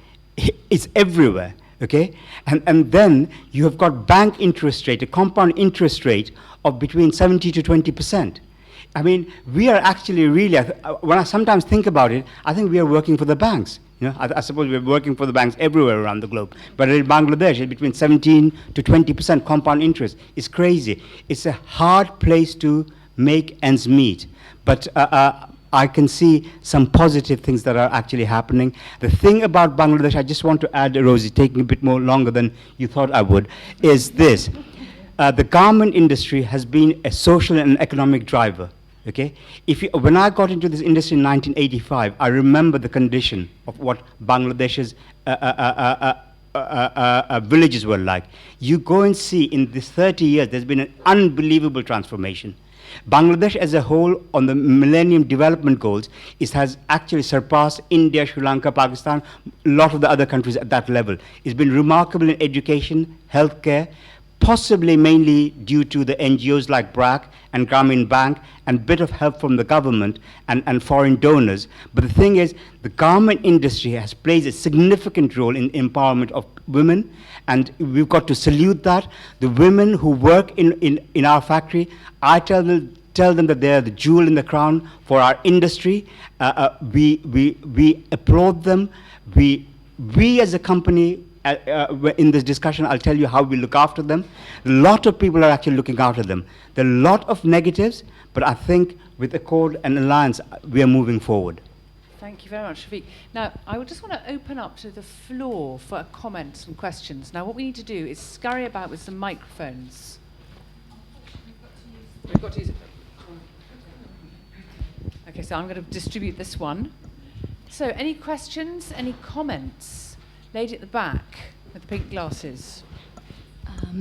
is everywhere, okay? And then you have got bank interest rate, a compound interest rate of between 70 to 20%. We are actually really, when I sometimes think about it, I think we are working for the banks. I suppose we're working for the banks everywhere around the globe. But in Bangladesh, it's between 17 to 20% compound interest. It's crazy. It's a hard place to make ends meet. But I can see some positive things that are actually happening. The thing about Bangladesh, I just want to add, Rosey, taking a bit more longer than you thought I would, is this. The garment industry has been a social and economic driver. Okay? When I got into this industry in 1985, I remember the condition of what Bangladesh's villages were like. You go and see in this 30 years, there's been an unbelievable transformation. Bangladesh as a whole, on the Millennium Development Goals, it has actually surpassed India, Sri Lanka, Pakistan, a lot of the other countries at that level. It's been remarkable in education, healthcare, possibly mainly due to the NGOs like BRAC and Grameen Bank, and bit of help from the government and foreign donors. But the thing is, the garment industry has played a significant role in empowerment of women, and we've got to salute that. The women who work in our factory, I tell them that they are the jewel in the crown for our industry. We applaud them. We as a company, in this discussion, I'll tell you how we look after them. A lot of people are actually looking after them. There are a lot of negatives, but I think with Accord and Alliance, we are moving forward. Thank you very much, Shafiq. Now, I would just want to open up to the floor for comments and questions. Now, what we need to do is scurry about with some microphones. We've got to use it. Okay, so I'm going to distribute this one. So, any questions, any comments? Lady at the back with the pink glasses.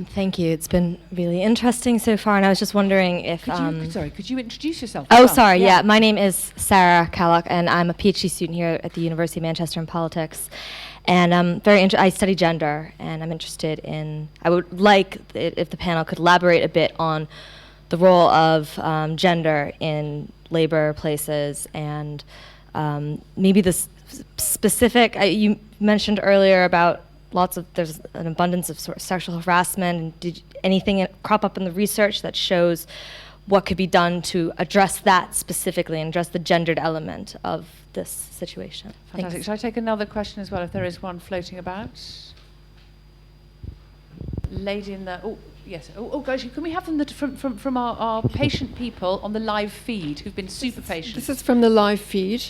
Thank you. It's been really interesting so far, and I was just wondering if... Could you introduce yourself? Oh, sorry, yeah. My name is Sarah Callock, and I'm a PhD student here at the University of Manchester in politics. And I study gender, and I'm interested in... I would like it if the panel could elaborate a bit on the role of gender in labor places, and maybe the specific... you mentioned earlier about there's an abundance of sort of sexual harassment. And did anything crop up in the research that shows what could be done to address that specifically and address the gendered element of this situation? Fantastic. Thanks. Shall I take another question as well, if there is one floating about? Lady in the... Oh, yes. Oh, gosh, can we have them from our patient people on the live feed who've been super patient? This is from the live feed.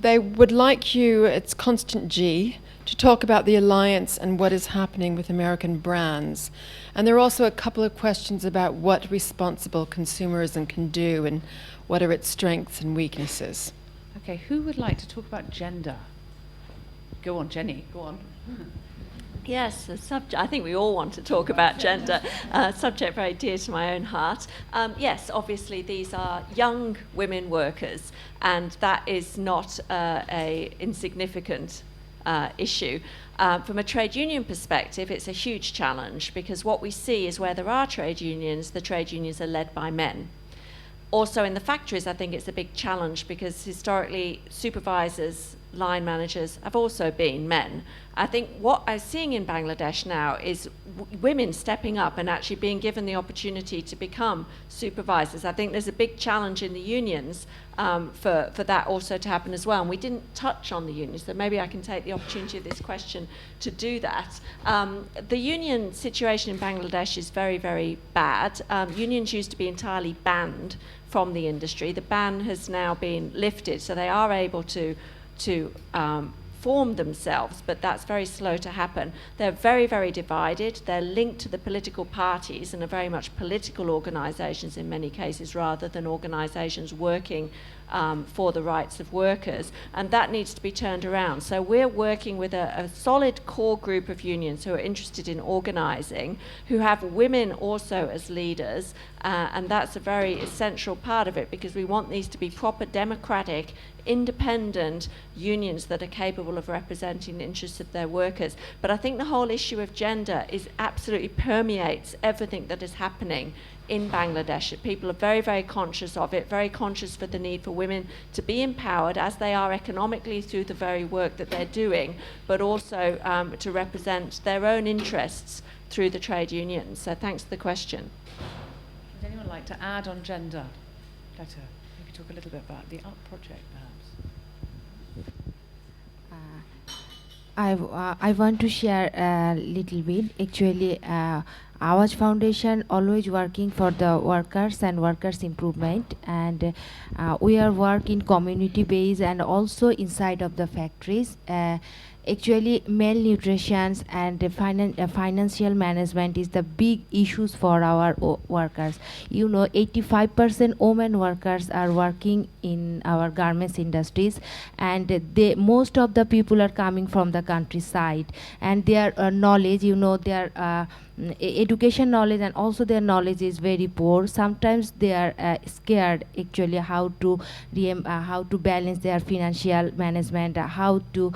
They would like you, it's Constant G, to talk about the alliance and what is happening with American brands. And there are also a couple of questions about what responsible consumerism can do and what are its strengths and weaknesses. Okay, who would like to talk about gender? Go on, Jenny, go on. Yes, I think we all want to talk about gender, subject very dear to my own heart. Yes, obviously these are young women workers, and that is not a insignificant issue. From a trade union perspective, it's a huge challenge, because what we see is where there are trade unions, the trade unions are led by men. Also in the factories, I think it's a big challenge, because historically supervisors, line managers have also been men. I think what I'm seeing in Bangladesh now is women stepping up and actually being given the opportunity to become supervisors. I think there's a big challenge in the unions for that also to happen as well. And we didn't touch on the unions, so maybe I can take the opportunity of this question to do that. The union situation in Bangladesh is very, very bad. Unions used to be entirely banned from the industry. The ban has now been lifted, so they are able to form themselves, but that's very slow to happen. They're very, very divided. They're linked to the political parties and are very much political organisations in many cases, rather than organisations working for the rights of workers, and that needs to be turned around. So we're working with a solid core group of unions who are interested in organising, who have women also as leaders, and that's a very essential part of it, because we want these to be proper democratic, independent unions that are capable of representing the interests of their workers. But I think the whole issue of gender absolutely permeates everything that is happening in Bangladesh. People are very, very conscious of it, very conscious for the need for women to be empowered, as they are economically through the very work that they're doing, but also to represent their own interests through the trade unions. So thanks for the question. Would anyone like to add on gender? Like to maybe talk a little bit about the UP project, perhaps? I want to share a little bit. Actually, AWAJ Foundation always working for the workers and workers' improvement, and we are working community based and also inside of the factories. Actually, malnutrition and financial management is the big issues for our workers. 85% women workers are working in our garments industries, and most of the people are coming from the countryside, and their knowledge, their education knowledge and also their knowledge is very poor. Sometimes they are scared actually how to balance their financial management, how to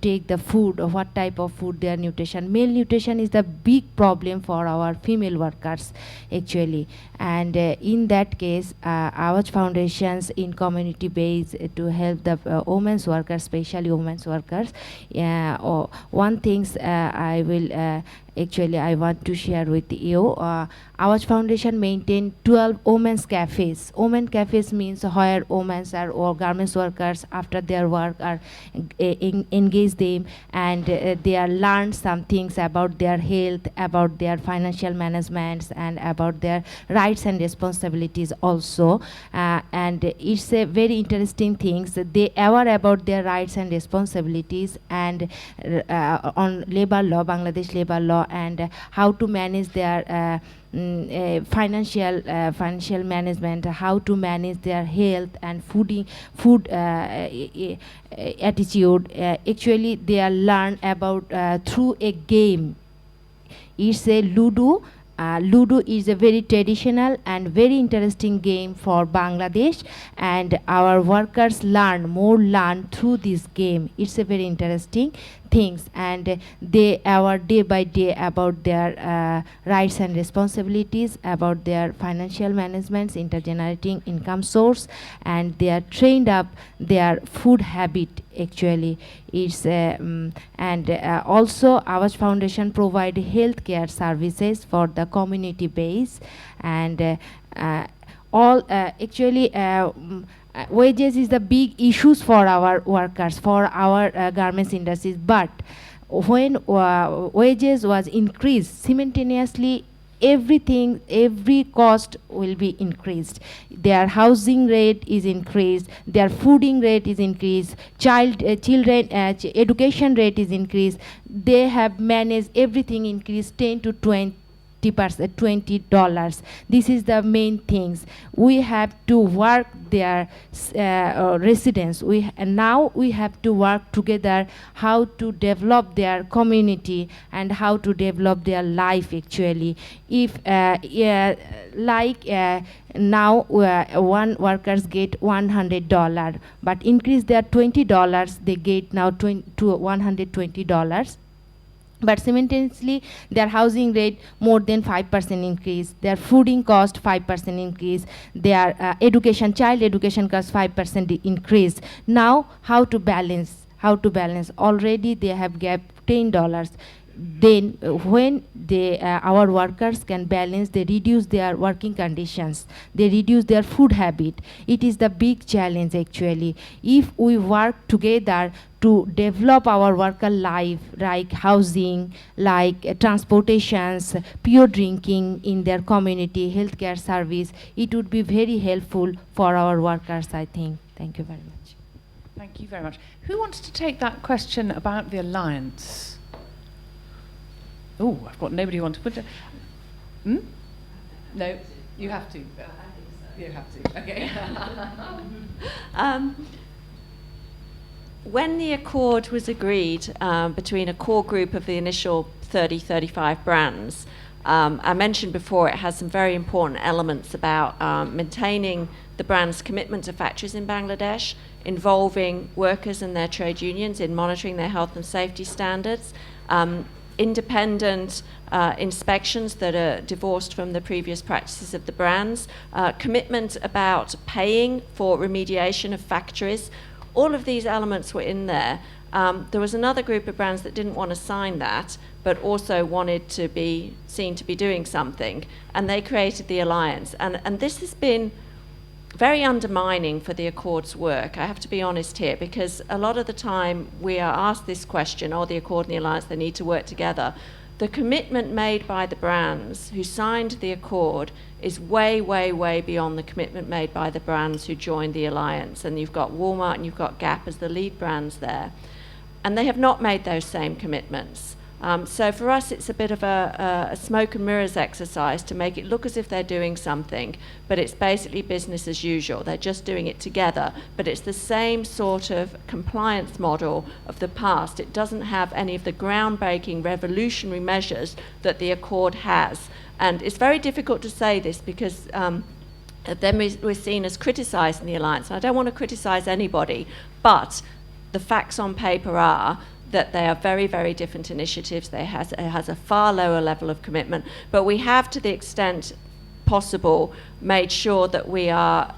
take the food, or what type of food, their nutrition. Malnutrition is the big problem for our female workers actually, and in that case AWAJ Foundations in community base to help the women's workers, especially women's workers. One thing I will actually I want to share with you. AWAJ Foundation maintain 12 women's cafes. Women cafes means where women or garments workers after their work are engage them, and they are learn some things about their health, about their financial management, and about their rights and responsibilities also. And it's a very interesting things. They aware about their rights and responsibilities, and on labor law, Bangladesh labor law, and how to manage their financial management, how to manage their health and food attitude. Actually, they are learn about through a game. It's a Ludo. Ludo is a very traditional and very interesting game for Bangladesh, and our workers learn through this game. It's a very interesting things, and they are day by day about their rights and responsibilities, about their financial management, intergenerating income source, and they are trained up their food habit. Actually, it's and also AWAJ Foundation provide healthcare services for the community base, and wages is the big issues for our workers, for our garments industries. But when wages was increased simultaneously, every cost will be increased. Their housing rate is increased, their fooding rate is increased, children education rate is increased. They have managed everything increased 10 to 20%, $20. This is the main things. We have to work their residents. Now we have to work together how to develop their community and how to develop their life. Actually, if now one workers get $100, but increase their $20, they get now to $120. But simultaneously, their housing rate more than 5% increase, their fooding cost 5% increase, their child education cost 5% increase. Now, how to balance? Already they have gap $10. Then when our workers can balance, they reduce their working conditions, they reduce their food habit. It is the big challenge actually. If we work together to develop our worker life, like housing, like transportations, pure drinking in their community, healthcare service, it would be very helpful for our workers, I think. Thank you very much. Thank you very much. Who wants to take that question about the alliance? Oh, I've got nobody who wants to put it. No, you have to. You have to. Okay. When the accord was agreed between a core group of the initial 35 brands, I mentioned before it has some very important elements about maintaining the brand's commitment to factories in Bangladesh, involving workers and their trade unions in monitoring their health and safety standards, independent inspections that are divorced from the previous practices of the brands, commitment about paying for remediation of factories. All of these elements were in there. There was another group of brands that didn't want to sign that, but also wanted to be seen to be doing something, and they created the alliance. And this has been very undermining for the Accord's work. I have to be honest here, because a lot of the time we are asked this question, the Accord and the Alliance, they need to work together. The commitment made by the brands who signed the Accord is way, way, way beyond the commitment made by the brands who joined the Alliance. And you've got Walmart and you've got Gap as the lead brands there. And they have not made those same commitments. So for us, it's a bit of a smoke and mirrors exercise to make it look as if they're doing something, but it's basically business as usual. They're just doing it together, but it's the same sort of compliance model of the past. It doesn't have any of the groundbreaking, revolutionary measures that the Accord has. And it's very difficult to say this because then we're seen as criticising the Alliance. And I don't want to criticise anybody, but the facts on paper are that they are very, very different initiatives. It has a far lower level of commitment. But we have, to the extent possible, made sure that we are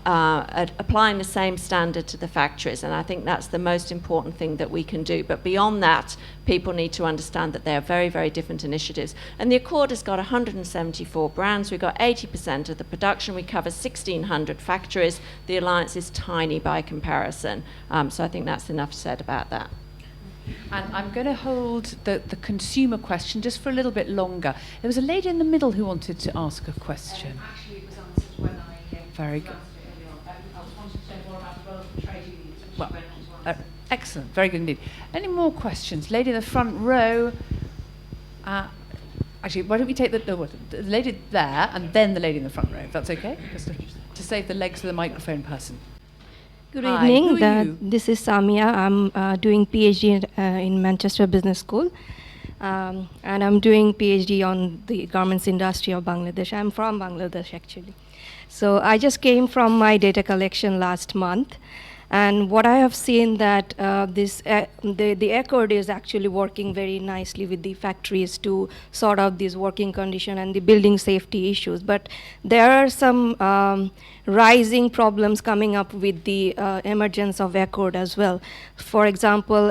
applying the same standard to the factories. And I think that's the most important thing that we can do. But beyond that, people need to understand that they are very, very different initiatives. And the Accord has got 174 brands. We've got 80% of the production. We cover 1,600 factories. The alliance is tiny by comparison. So I think that's enough said about that. And I'm going to hold the consumer question just for a little bit longer. There was a lady in the middle who wanted to ask a question. Actually, it was answered when I Very good. answered it earlier on. I was wanting to say more about the role of the trade unions, which Well, you went on to answer. Excellent, very good indeed. Any more questions? Lady in the front row. Actually, why don't we take the lady there and then the lady in the front row, if that's okay? Just to save the legs of the microphone person. Good Hi, evening. who are you? This is Samia. I'm doing PhD in Manchester Business School. And I'm doing PhD on the garments industry of Bangladesh. I'm from Bangladesh, actually. So I just came from my data collection last month. And what I have seen that the Accord is actually working very nicely with the factories to sort out these working conditions and the building safety issues. But there are some rising problems coming up with the emergence of Accord as well. For example,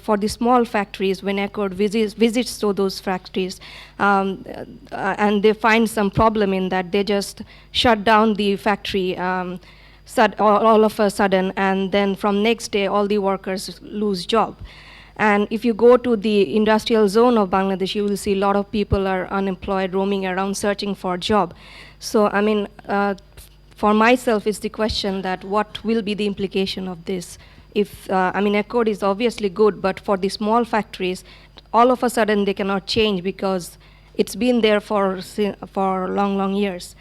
for the small factories, when Accord visits to those factories, and they find some problem in that, they just shut down the factory all of a sudden, and then from next day all the workers lose job. And if you go to the industrial zone of Bangladesh, you will see a lot of people are unemployed, roaming around searching for a job. So I mean, for myself, it's the question that what will be the implication of this? If I mean, Accord is obviously good, but for the small factories, all of a sudden they cannot change because it's been there for long years.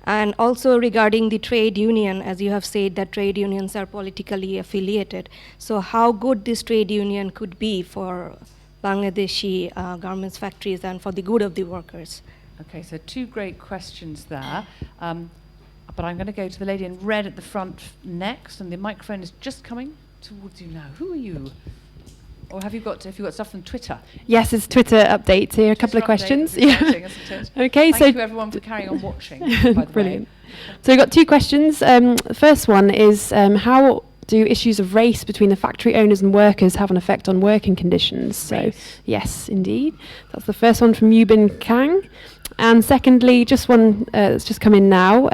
And also regarding the trade union, as you have said, that trade unions are politically affiliated. So how good this trade union could be for Bangladeshi garments factories and for the good of the workers? Okay, so two great questions there. But I'm going to go to the lady in red at the front next, and the microphone is just coming towards you now. Who are you? Or have you got stuff from Twitter? Yes, it's Twitter updates here. A couple of questions. Exciting, isn't it? Okay, Thank you everyone for carrying on watching. By the Brilliant. way. So we've got two questions. The first one is how do issues of race between the factory owners and workers have an effect on working conditions? So yes, indeed. That's the first one from Yubin Kang. And secondly, just one that's just come in now.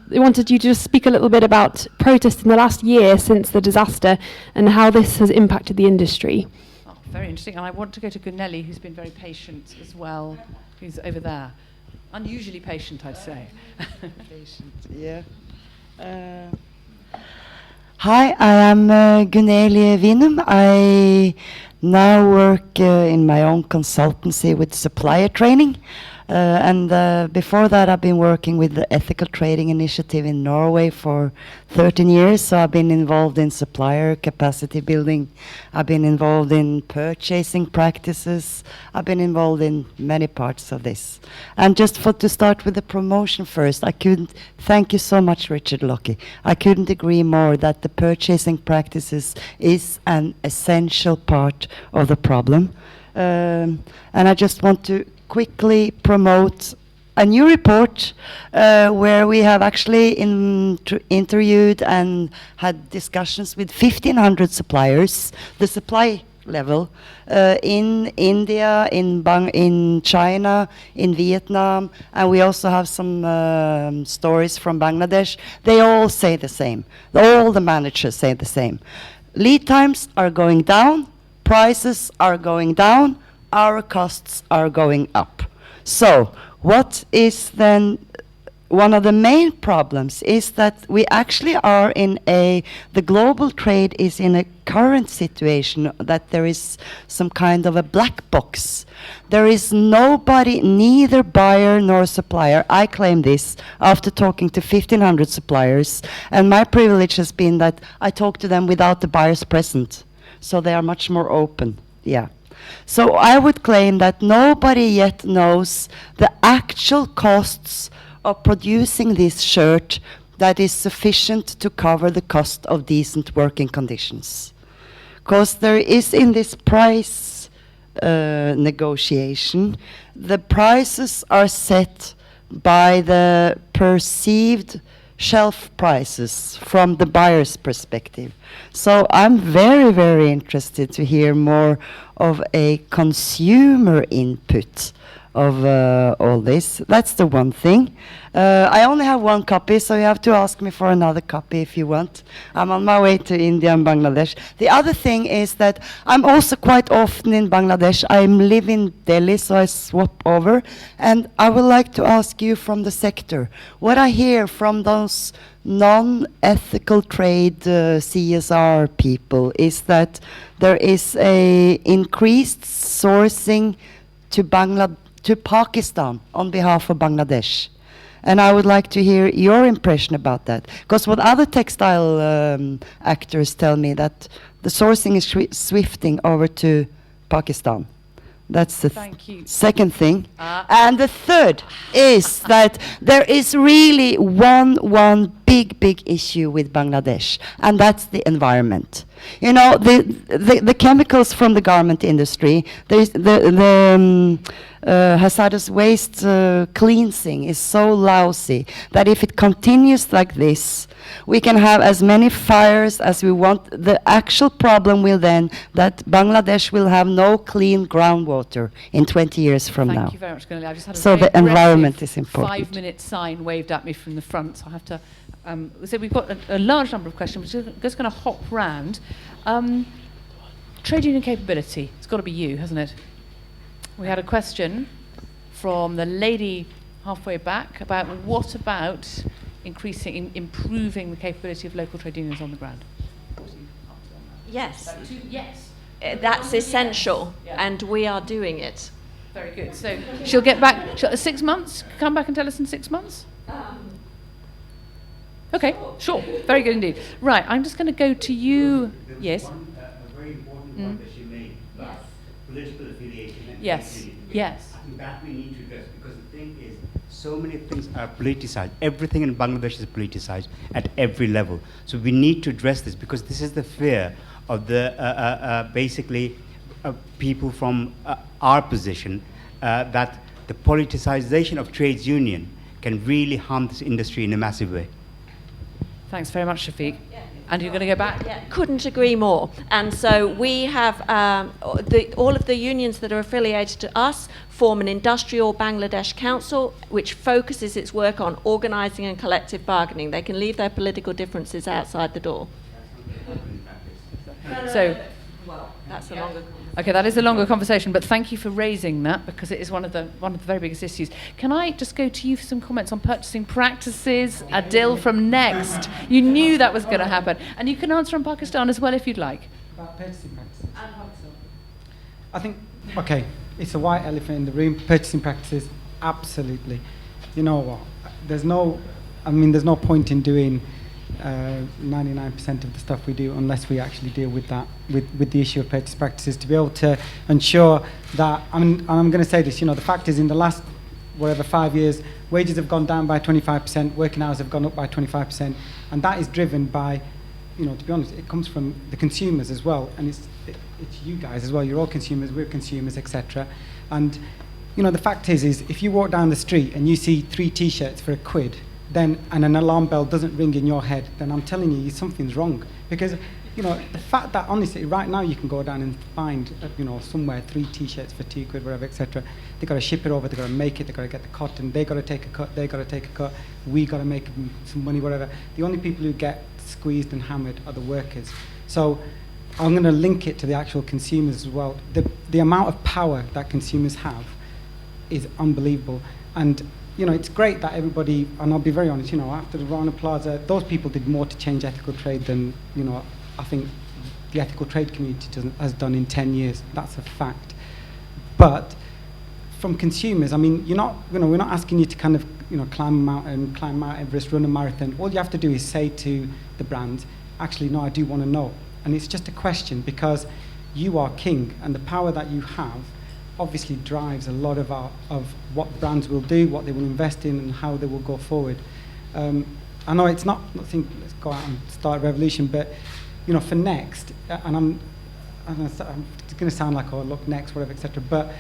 We wanted you to just speak a little bit about protests in the last year since the disaster and how this has impacted the industry. Oh, very interesting. And I want to go to Gunelli, who's been very patient as well, who's over there. Unusually patient, I'd say. Patient, yeah. Hi, I am Gunelli Winum. I now work in my own consultancy with supplier training. And before that, I've been working with the Ethical Trading Initiative in Norway for 13 years. So I've been involved in supplier capacity building. I've been involved in purchasing practices. I've been involved in many parts of this. And just to start with the promotion first, thank you so much, Richard Locke. I couldn't agree more that the purchasing practices is an essential part of the problem. And I just want to quickly promote a new report where we have actually interviewed and had discussions with 1,500 suppliers, the supply level, in India, in China, in Vietnam, and we also have some stories from Bangladesh. They all say the same. All the managers say the same. Lead times are going down, prices are going down, our costs are going up. So what is then one of the main problems is that we actually are the global trade is in a current situation that there is some kind of a black box. There is nobody, neither buyer nor supplier. I claim this after talking to 1,500 suppliers, and my privilege has been that I talk to them without the buyers present. So they are much more open, yeah. So I would claim that nobody yet knows the actual costs of producing this shirt that is sufficient to cover the cost of decent working conditions. Because there is in this price negotiation, the prices are set by the perceived shelf prices from the buyer's perspective. So I'm very, very interested to hear more of a consumer input of all this. That's the one thing. I only have one copy, so you have to ask me for another copy if you want. I'm on my way to India and Bangladesh. The other thing is that I'm also quite often in Bangladesh. I live in Delhi, so I swap over. And I would like to ask you from the sector, what I hear from those non-ethical trade CSR people is that there is a increased sourcing to Pakistan on behalf of Bangladesh. And I would like to hear your impression about that. Because what other textile actors tell me that the sourcing is swifting over to Pakistan. That's the second thing. And the third is that there is really one big issue with Bangladesh, and that's the environment. You know, the chemicals from the garment industry, the hazardous waste cleansing is so lousy that if it continues like this, we can have as many fires as we want. The actual problem will then that Bangladesh will have no clean groundwater in 20 years from now. Thank you very much, Gunilla. I just had a So very the environment is important. 5-minute sign waved at me from the front, so I have to. So we've got a large number of questions. We're just going to hop round. Trade union capability. It's got to be you, hasn't it? We had a question from the lady halfway back about what about improving the capability of local trade unions on the ground. Yes. Yes. That's essential, and we are doing it. Very good. So she'll get back. 6 months? Come back and tell us in 6 months? Okay, sure. Very good indeed. Right, I'm just going to go to you. Yes. A very important one that she made about political affiliation. And yes. Yes. I think that we need to address, because the thing is, so many things are politicized. Everything in Bangladesh is politicized at every level. So we need to address this, because this is the fear of the basically people from our position, that the politicization of trades union can really harm this industry in a massive way. Thanks very much, Shafiq. And you're going to go back? Yeah, couldn't agree more. And so we have all of the unions that are affiliated to us form an IndustriAll Bangladesh Council, which focuses its work on organising and collective bargaining. They can leave their political differences outside the door. So, well, that's a longer conversation. Okay, that is a longer conversation, but thank you for raising that, because it is one of the very biggest issues. Can I just go to you for some comments on purchasing practices? Adil from Next. You knew that was going to happen. And you can answer on Pakistan as well if you'd like. About purchasing practices. I think, okay, it's a white elephant in the room. Purchasing practices, absolutely. You know what? There's no point in doing 99% of the stuff we do unless we actually deal with that, with the issue of purchase practices, to be able to ensure that, I'm going to say this, the fact is in the last, 5 years, wages have gone down by 25%, working hours have gone up by 25%, and that is driven by, to be honest, it comes from the consumers as well, and it's you guys as well, you're all consumers, we're consumers, etc. And, the fact is if you walk down the street and you see 3 T-shirts for £1, and an alarm bell doesn't ring in your head, then I'm telling you something's wrong. Because, the fact that honestly, right now you can go down and find, somewhere 3 T-shirts for £2, whatever, etc. They've got to ship it over, they've got to make it, they've got to get the cotton, they've got to take a cut, they've got to take a cut, we got to make some money, whatever. The only people who get squeezed and hammered are the workers. So I'm going to link it to the actual consumers as well. The amount of power that consumers have is unbelievable. And it's great that everybody, and I'll be very honest, after the Rana Plaza, those people did more to change ethical trade than, I think the ethical trade community has done in 10 years. That's a fact. But from consumers, we're not asking you to kind of, climb a mountain, climb Mount Everest, run a marathon. All you have to do is say to the brand, actually, no, I do want to know. And it's just a question, because you are king, and the power that you have obviously drives a lot of what brands will do, what they will invest in, and how they will go forward. I know it's not nothing. Let's go out and start a revolution, but for Next, and it's going to sound like, oh, look, Next, whatever, etc. But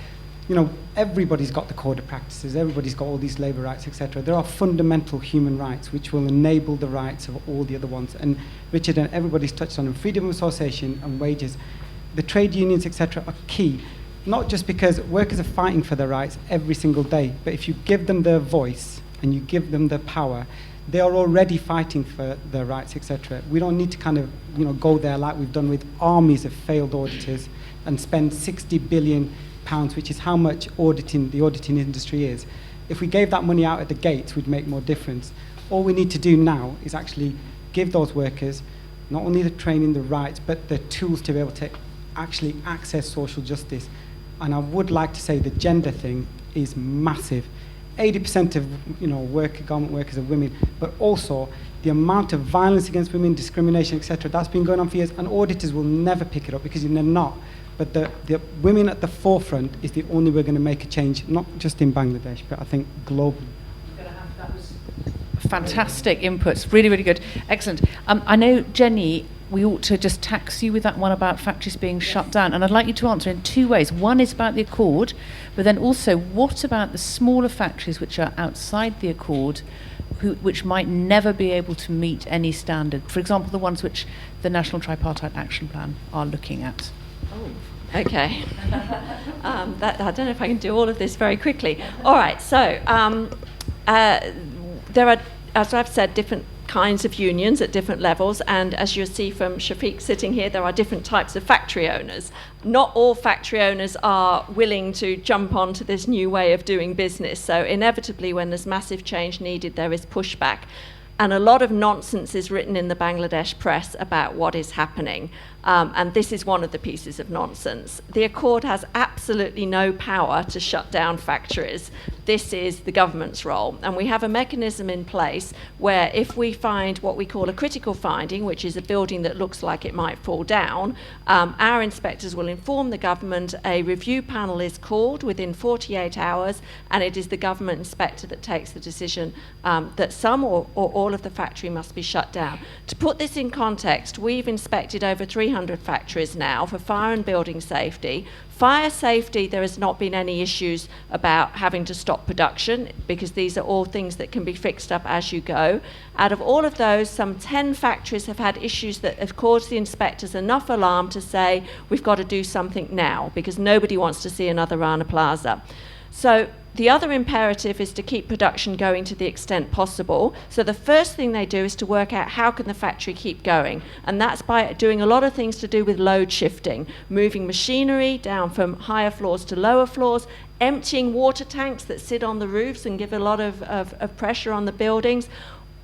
everybody's got the code of practices, everybody's got all these labour rights, etc. There are fundamental human rights which will enable the rights of all the other ones. And Richard and everybody's touched on them. Freedom of association and wages. The trade unions, etc. are key. Not just because workers are fighting for their rights every single day, but if you give them their voice and you give them their power, they are already fighting for their rights, etc. We don't need to kind of, go there like we've done with armies of failed auditors and spend £60 billion, which is how much the auditing industry is. If we gave that money out at the gates, we'd make more difference. All we need to do now is actually give those workers not only the training, the rights, but the tools to be able to actually access social justice. And I would like to say the gender thing is massive. 80% of garment workers are women, but also the amount of violence against women, discrimination, etc., that's been going on for years, and auditors will never pick it up because they're not. But the women at the forefront is the only way we're going to make a change, not just in Bangladesh, but I think globally. That was fantastic inputs, really, really good. Excellent. I know, Jenny, we ought to just tax you with that one about factories being shut down. And I'd like you to answer in two ways. One is about the Accord, but then also, what about the smaller factories which are outside the Accord, which might never be able to meet any standard? For example, the ones which the National Tripartite Action Plan are looking at. Oh, okay. I don't know if I can do all of this very quickly. All right, so there are, as I've said, different kinds of unions at different levels, and as you'll see from Shafiq sitting here, there are different types of factory owners. Not all factory owners are willing to jump onto this new way of doing business, so inevitably when there's massive change needed, there is pushback. And a lot of nonsense is written in the Bangladesh press about what is happening. And this is one of the pieces of nonsense. The Accord has absolutely no power to shut down factories. This is the government's role. And we have a mechanism in place where if we find what we call a critical finding, which is a building that looks like it might fall down, our inspectors will inform the government, a review panel is called within 48 hours, and it is the government inspector that takes the decision that some or all of the factory must be shut down. To put this in context, we've inspected over 300 factories now for fire and building safety. Fire safety, there has not been any issues about having to stop production because these are all things that can be fixed up as you go. Out of all of those, some 10 factories have had issues that have caused the inspectors enough alarm to say, we've got to do something now because nobody wants to see another Rana Plaza. So the other imperative is to keep production going to the extent possible. So the first thing they do is to work out how can the factory keep going. And that's by doing a lot of things to do with load shifting, moving machinery down from higher floors to lower floors, emptying water tanks that sit on the roofs and give a lot of pressure on the buildings,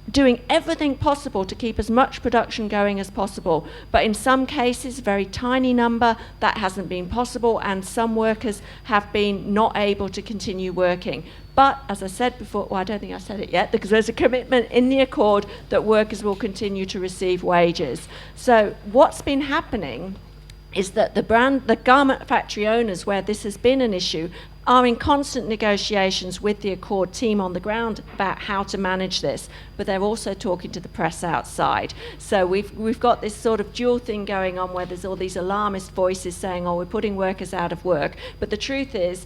doing everything possible to keep as much production going as possible. But in some cases, very tiny number, that hasn't been possible, and some workers have been not able to continue working. But as I said before, well, I don't think I said it yet, because there's a commitment in the Accord that workers will continue to receive wages. So what's been happening is that the garment factory owners, where this has been an issue, are in constant negotiations with the Accord team on the ground about how to manage this, but they're also talking to the press outside. So we've got this sort of dual thing going on where there's all these alarmist voices saying, oh, we're putting workers out of work, but the truth is,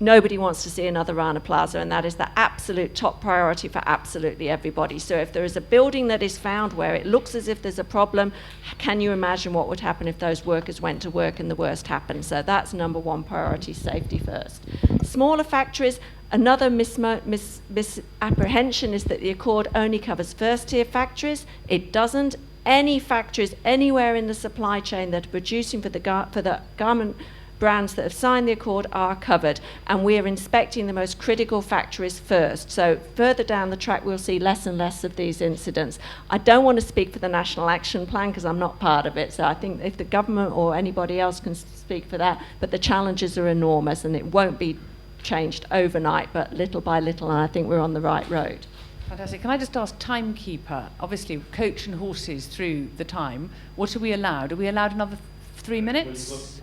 nobody wants to see another Rana Plaza, and that is the absolute top priority for absolutely everybody. So if there is a building that is found where it looks as if there's a problem, can you imagine what would happen if those workers went to work and the worst happened? So that's number one priority, safety first. Smaller factories, another misapprehension is that the Accord only covers first-tier factories. It doesn't. Any factories anywhere in the supply chain that are producing for the garment brands that have signed the Accord are covered, and we are inspecting the most critical factories first. So further down the track, we'll see less and less of these incidents. I don't want to speak for the National Action Plan because I'm not part of it, so I think if the government or anybody else can speak for that, but the challenges are enormous and it won't be changed overnight, but little by little, and I think we're on the right road. Fantastic. Can I just ask, timekeeper, obviously coach and horses through the time, what are we allowed? Are we allowed another 3 minutes?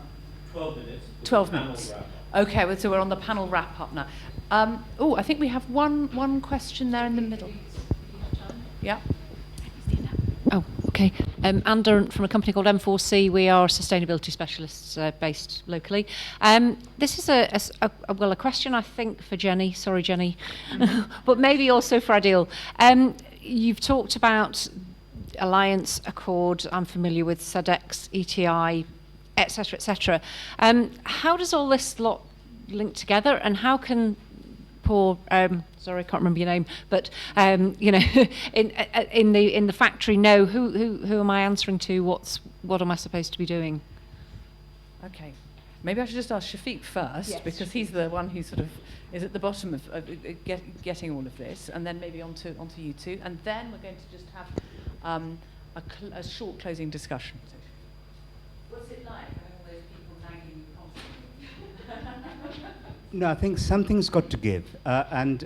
12 minutes. 12 minutes. Okay, well, so we're on the panel wrap up now. I think we have one question there in the middle. Yeah. Oh, okay. and from a company called M4C. We are sustainability specialists based locally. This is a question, I think, for Jenny. Sorry, Jenny. But maybe also for Adil. You've talked about Alliance, Accord. I'm familiar with SADEX, ETI, etc., etc. How does all this lot link together, and how can poor, sorry, I can't remember your name, but you know, in the factory know who am I answering to? What am I supposed to be doing? Okay, maybe I should just ask Shafiq first, Yes, because he's the one who sort of is at the bottom of getting all of this, and then maybe onto you two, and then we're going to just have a short closing discussion. What's it like having all those people nagging you constantly? No, I think something's got to give, and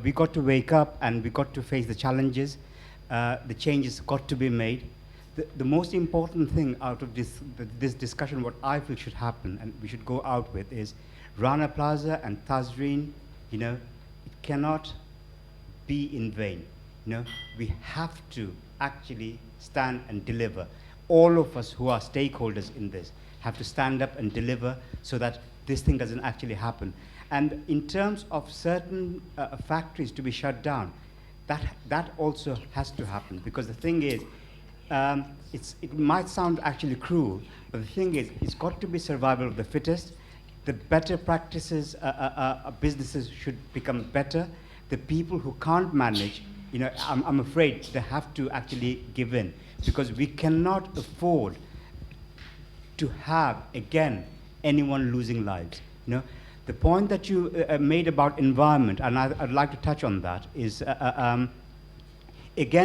we got to wake up and we got to face the challenges. The changes got to be made. The most important thing out of this discussion, what I feel should happen and we should go out with, is Rana Plaza and Tazreen. You know, it cannot be in vain. You know, we have to actually stand and deliver. All of us who are stakeholders in this have to stand up and deliver so that this thing doesn't actually happen. And in terms of certain factories to be shut down, that also has to happen, because the thing is, it might sound actually cruel, but the thing is, it's got to be survival of the fittest. The better practices, businesses should become better. The people who can't manage, you know, I'm afraid they have to actually give in, because we cannot afford to have, again, anyone losing lives. You know, the point that you made about environment, and I'd like to touch on that, is again,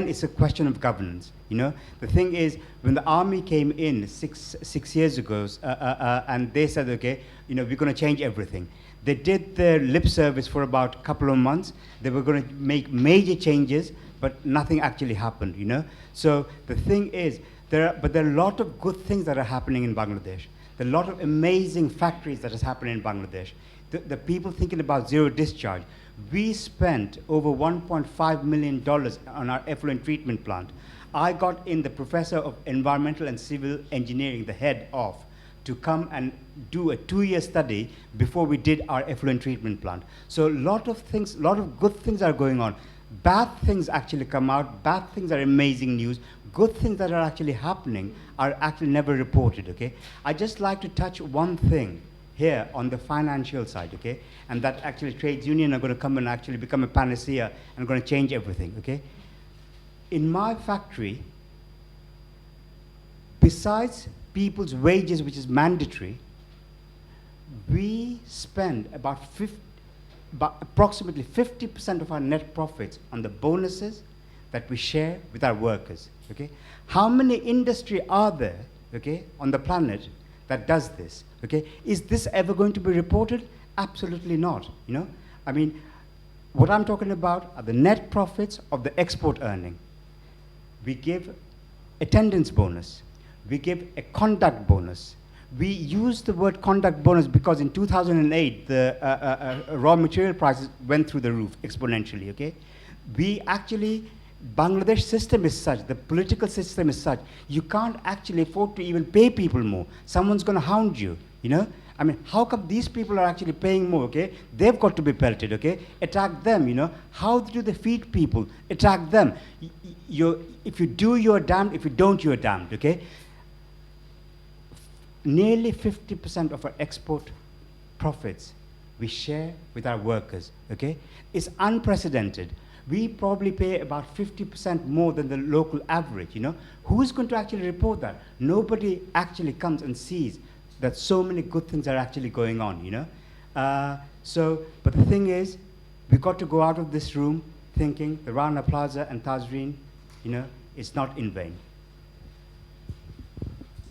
it's a question of governance. You know, the thing is, when the army came in six years ago, and they said, okay, you know, we're going to change everything. They did their lip service for about a couple of months. They were going to make major changes, but nothing actually happened. You know, so the thing is, there are a lot of good things that are happening in Bangladesh. There are a lot of amazing factories that is happening in Bangladesh. The people thinking about zero discharge. We spent over $1.5 million on our effluent treatment plant. I got in the professor of environmental and civil engineering, the head of, to come and do a 2-year study before we did our effluent treatment plant. So a lot of things, a lot of good things are going on. Bad things actually come out. Bad things are amazing news. Good things that are actually happening are actually never reported, okay? I just like to touch one thing here on the financial side, okay? And that actually trades union are going to come and actually become a panacea and going to change everything, okay? In my factory, besides people's wages, which is mandatory, we spend about approximately 50% of our net profits on the bonuses that we share with our workers, okay? How many industry are there, okay, on the planet that does this, okay? Is this ever going to be reported? Absolutely not, you know? I mean, what I'm talking about are the net profits of the export earning. We give attendance bonus. We give a conduct bonus. We use the word conduct bonus because in 2008, the raw material prices went through the roof exponentially, okay? We actually, Bangladesh system is such, the political system is such, you can't actually afford to even pay people more. Someone's going to hound you, you know? I mean, how come these people are actually paying more, okay? They've got to be pelted, okay? Attack them, you know? How do they feed people? Attack them. If you do, you're damned. If you don't, you're damned, okay? Nearly 50% of our export profits we share with our workers, okay? It's unprecedented. We probably pay about 50% more than the local average, you know? Who is going to actually report that? Nobody actually comes and sees that so many good things are actually going on, you know? But the thing is, we've got to go out of this room thinking the Rana Plaza and Tazreen, you know, it's not in vain.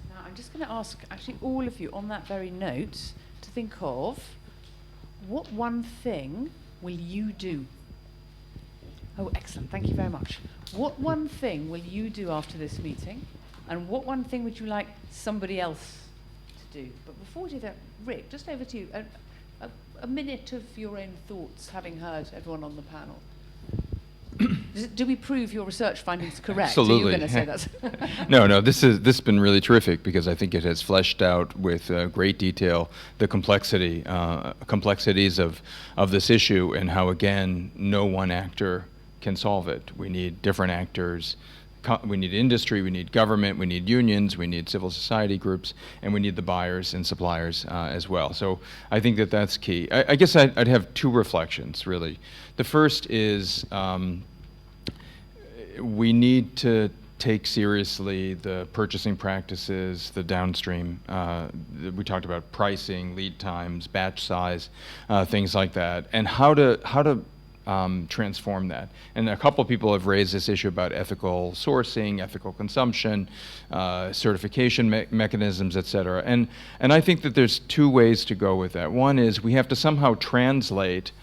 Now, I'm just going to ask actually all of you on that very note to think of what one thing will you do? Oh, excellent. Thank you very much. What one thing will you do after this meeting? And what one thing would you like somebody else to do? But before we do that, Rick, just over to you. A minute of your own thoughts, having heard everyone on the panel. Do we prove your research findings correct? Absolutely. Are you going to say that? No, this has been really terrific because I think it has fleshed out with great detail the complexities of this issue and how, again, no one actor can solve it. We need different actors. We need industry, we need government, we need unions, we need civil society groups, and we need the buyers and suppliers as well. So I think that that's key. I guess I'd have two reflections, really. The first is we need to take seriously the purchasing practices, the downstream. We talked about pricing, lead times, batch size, things like that, and how to transform that. And a couple of people have raised this issue about ethical sourcing, ethical consumption, certification mechanisms, et cetera. And I think that there's two ways to go with that. One is we have to somehow translate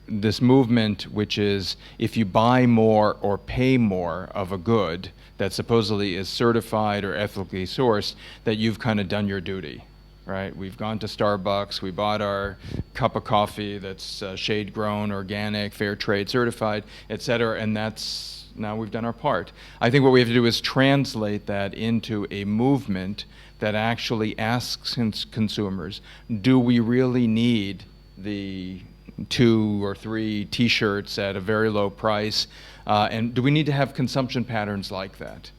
this movement, which is if you buy more or pay more of a good that supposedly is certified or ethically sourced, that you've kind of done your duty. Right, we've gone to Starbucks, we bought our cup of coffee that's shade grown, organic, fair trade certified, et cetera, and now we've done our part. I think what we have to do is translate that into a movement that actually asks consumers, do we really need the 2 or 3 t-shirts at a very low price, and do we need to have consumption patterns like that?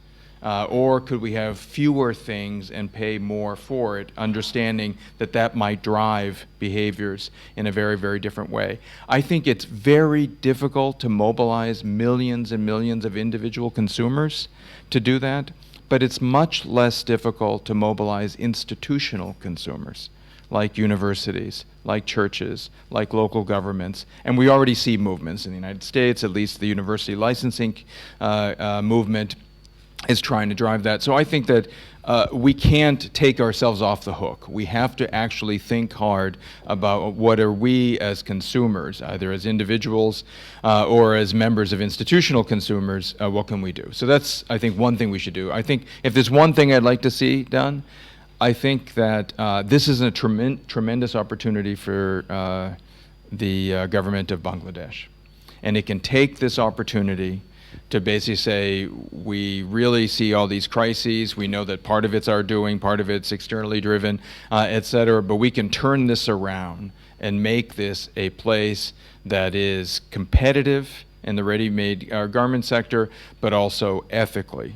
Or could we have fewer things and pay more for it, understanding that that might drive behaviors in a very, very different way? I think it's very difficult to mobilize millions and millions of individual consumers to do that, but it's much less difficult to mobilize institutional consumers, like universities, like churches, like local governments. And we already see movements in the United States, at least the university licensing movement is trying to drive that. So I think that we can't take ourselves off the hook. We have to actually think hard about what are we as consumers, either as individuals or as members of institutional consumers, what can we do? So that's, I think, one thing we should do. I think if there's one thing I'd like to see done, I think that this is a tremendous opportunity for the government of Bangladesh. And it can take this opportunity to basically say, we really see all these crises, we know that part of it's our doing, part of it's externally driven, et cetera, but we can turn this around and make this a place that is competitive in the ready-made garment sector, but also ethically,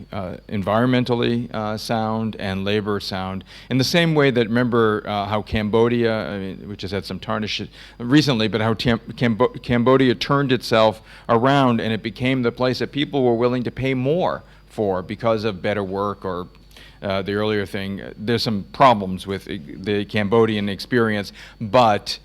environmentally sound and labor sound. In the same way that, remember how Cambodia, which has had some tarnish recently, but how Cambodia turned itself around and it became the place that people were willing to pay more for because of better work or the earlier thing. There's some problems with the Cambodian experience, but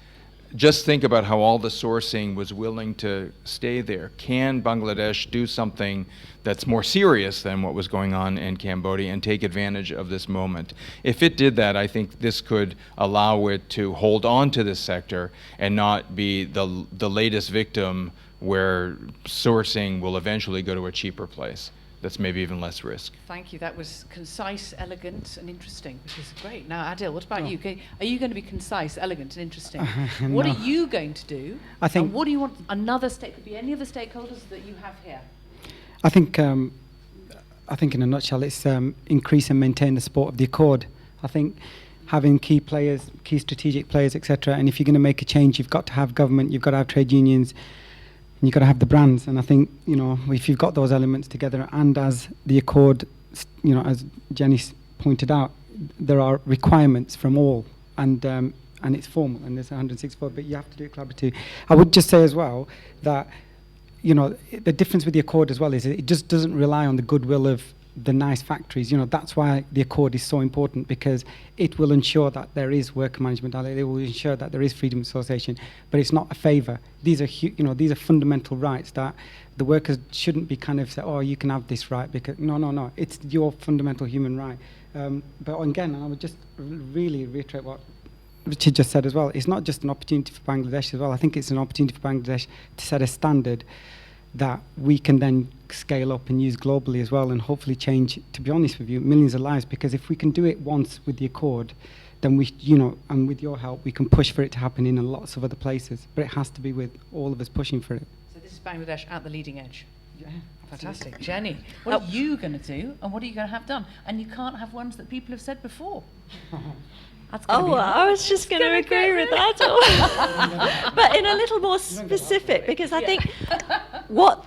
just think about how all the sourcing was willing to stay there. Can Bangladesh do something that's more serious than what was going on in Cambodia and take advantage of this moment? If it did that, I think this could allow it to hold on to this sector and not be the latest victim where sourcing will eventually go to a cheaper place that's maybe even less risk. Thank you. That was concise, elegant, and interesting, which is great. Now, Adil, what about you? Are you going to be concise, elegant, and interesting? What are you going to do? I think. And what do you want another could be any of the stakeholders that you have here? I think in a nutshell, it's increase and maintain the support of the Accord. I think having key players, key strategic players, etc. And if you're going to make a change, you've got to have government, you've got to have trade unions, and you've got to have the brands. And I think, if you've got those elements together, and as the Accord, as Jenny pointed out, there are requirements from all, and it's formal, and there's 164, but you have to do it collaboratively. I would just say as well that, the difference with the Accord as well is it just doesn't rely on the goodwill of the nice factories. That's why the Accord is so important, because it will ensure that there is worker management, it will ensure that there is freedom of association, but it's not a favour. These are these are fundamental rights that the workers shouldn't be kind of say, oh, you can have this right, because no, it's your fundamental human right. But again, and I would just really reiterate what Richard just said as well, it's not just an opportunity for Bangladesh as well. I think it's an opportunity for Bangladesh to set a standard that we can then scale up and use globally as well, and hopefully change, to be honest with you, millions of lives. Because if we can do it once with the Accord, then we, and with your help, we can push for it to happen in lots of other places. But it has to be with all of us pushing for it. So This is Bangladesh at the leading edge. Yeah, fantastic. Jenny, what are you going to do and what are you going to have done? And you can't have ones that people have said before. That's gonna be hard. I was just going to agree with that. But in a little more specific, because I think what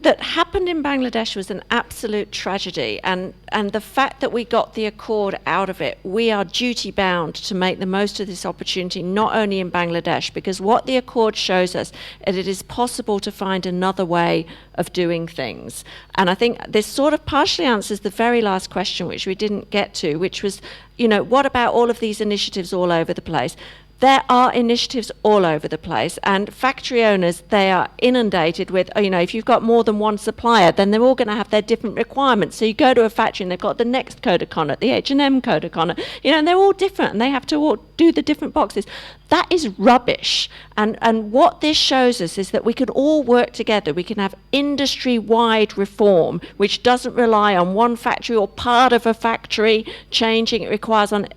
that happened in Bangladesh was an absolute tragedy, and the fact that we got the accord out of it, we are duty bound to make the most of this opportunity, not only in Bangladesh, because what the accord shows us is it is possible to find another way of doing things. And I think this sort of partially answers the very last question, which we didn't get to, which was, what about all of these initiatives all over the place? There are initiatives all over the place, and factory owners, they are inundated with, if you've got more than one supplier, then they're all going to have their different requirements. So you go to a factory and they've got the next code of conduct, the H&M code of conduct, and they're all different and they have to all do the different boxes. That is rubbish. And what this shows us is that we can all work together. We can have industry-wide reform, which doesn't rely on one factory or part of a factory changing. It requires on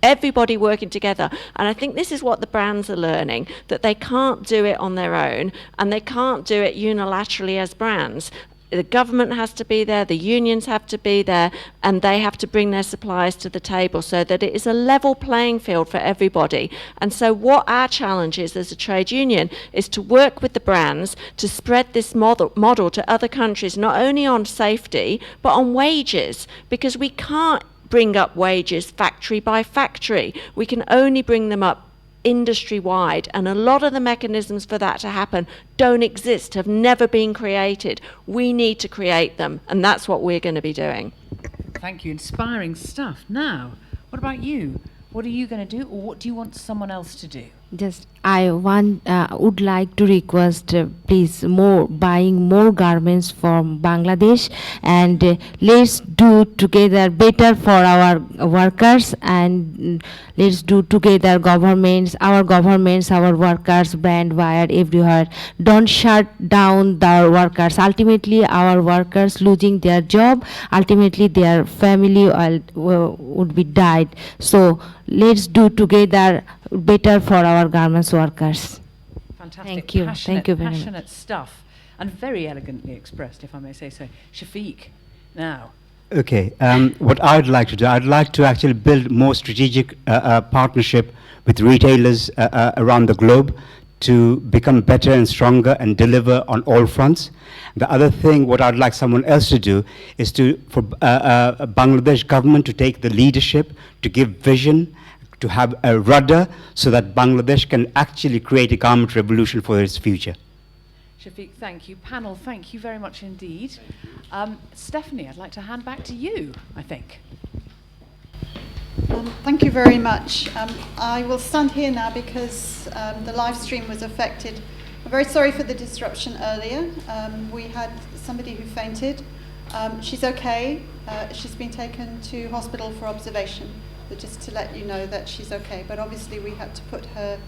everybody working together. And I think this is what the brands are learning, that they can't do it on their own and they can't do it unilaterally as brands. The government has to be there, the unions have to be there, and they have to bring their suppliers to the table so that it is a level playing field for everybody. And so what our challenge is as a trade union is to work with the brands to spread this model to other countries, not only on safety, but on wages, because we can't bring up wages factory by factory. We can only bring them up industry-wide, and a lot of the mechanisms for that to happen don't exist, have never been created. We need to create them, and that's what we're going to be doing. Thank you. Inspiring stuff. Now, what about you? What are you going to do, or what do you want someone else to do? I would like to request, please, buying more garments from Bangladesh, and let's do together better for our workers, and let's do together our governments, our workers, brand wired everywhere. Don't shut down the workers. Ultimately, our workers losing their job. Ultimately, their family would be died. So let's do together better for our garments workers. Fantastic. Thank you. Thank you very much. Passionate stuff, and very elegantly expressed, if I may say so. Shafiq, now. Okay, what I'd like to do, I'd like to actually build more strategic partnership with retailers around the globe to become better and stronger and deliver on all fronts. The other thing, what I'd like someone else to do is for Bangladesh government to take the leadership, to give vision, to have a rudder so that Bangladesh can actually create a garment revolution for its future. Shafiq, thank you. Panel, thank you very much indeed. Stephanie, I'd like to hand back to you, I think. Thank you very much. I will stand here now because the live stream was affected. I'm very sorry for the disruption earlier. We had somebody who fainted. She's okay. She's been taken to hospital for observation. So just to let you know that she's okay. But obviously we had to put her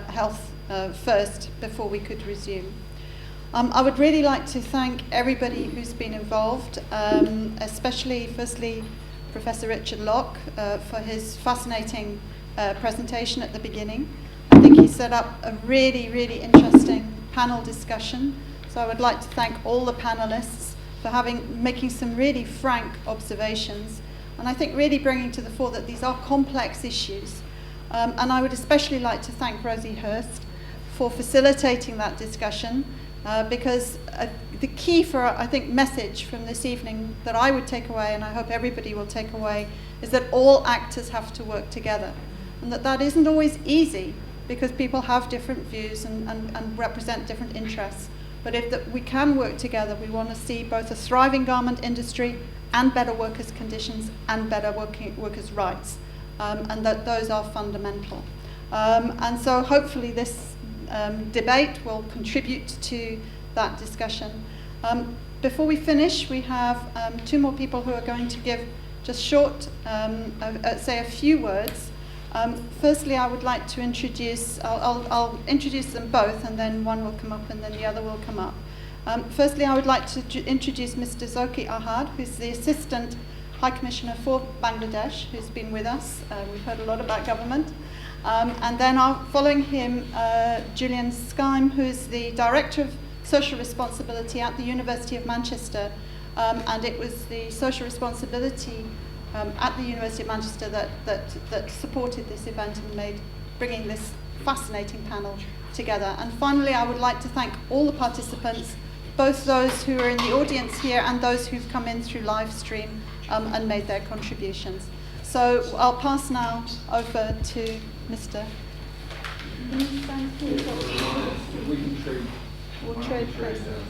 health first before we could resume. I would really like to thank everybody who's been involved, especially, firstly, Professor Richard Locke for his fascinating presentation at the beginning. I think he set up a really, really interesting panel discussion. So I would like to thank all the panelists for making some really frank observations, and I think really bringing to the fore that these are complex issues. And I would especially like to thank Rosey Hurst for facilitating that discussion, because the key for, I think, message from this evening that I would take away, and I hope everybody will take away, is that all actors have to work together, and that isn't always easy because people have different views and represent different interests. But if we can work together, we want to see both a thriving garment industry and better workers' conditions and better workers' rights, and that those are fundamental. And so hopefully this debate will contribute to that discussion. Before we finish, we have two more people who are going to give just short, say a few words. Firstly, I would like to introduce, I'll introduce them both, and then one will come up and then the other will come up. Firstly, I would like to introduce Mr. Zoki Ahad, who's the Assistant High Commissioner for Bangladesh, who's been with us. We've heard a lot about government. And then following him, Julian Skyme, who's the Director of Social Responsibility at the University of Manchester. And it was the social responsibility at the University of Manchester that supported this event and bringing this fascinating panel together. And finally, I would like to thank all the participants, both those who are in the audience here and those who've come in through live stream and made their contributions. So I'll pass now over to Mr. We can trade. We'll trade places.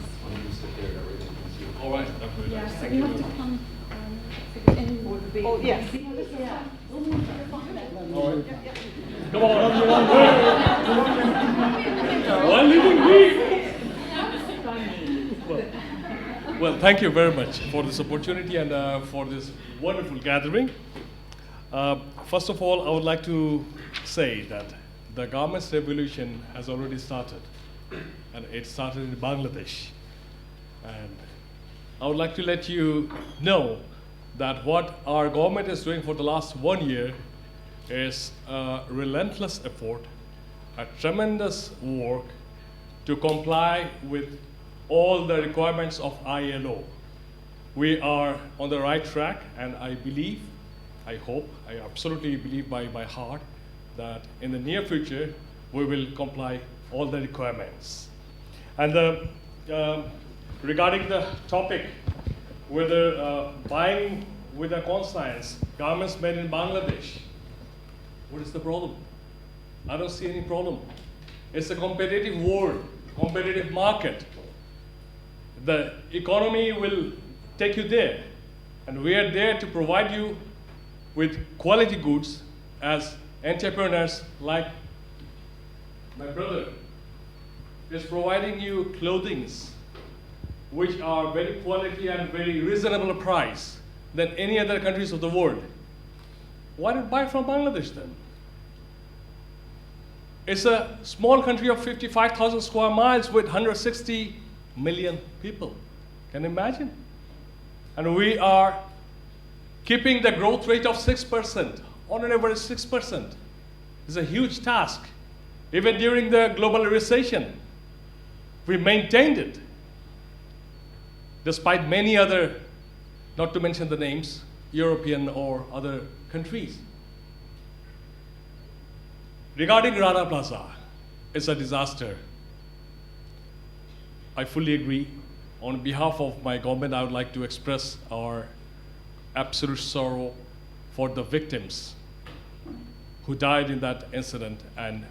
All right. Yeah, so you have to come in. Oh, yes. All right. Come on. Why leaving me? Well, thank you very much for this opportunity and for this wonderful gathering. First of all, I would like to say that the garments revolution has already started, and it started in Bangladesh. And I would like to let you know that what our government is doing for the last 1 year is a relentless effort, a tremendous work to comply with all the requirements of ILO. We are on the right track, and I believe, I hope, I absolutely believe by my heart that in the near future we will comply all the requirements. And regarding the topic, whether buying with a conscience garments made in Bangladesh, what is the problem? I don't see any problem. It's a competitive world, competitive market. The economy will take you there, and we are there to provide you with quality goods as entrepreneurs like my brother is providing you clothing which are very quality and very reasonable price than any other countries of the world. Why not buy from Bangladesh then? It's a small country of 55,000 square miles with 160 million people. Can you imagine? And we are keeping the growth rate of 6%, on an average 6%. It's a huge task. Even during the global recession, we maintained it, despite many other, not to mention the names, European or other countries. Regarding Rana Plaza, it's a disaster. I fully agree. On behalf of my government, I would like to express our absolute sorrow for the victims who died in that incident and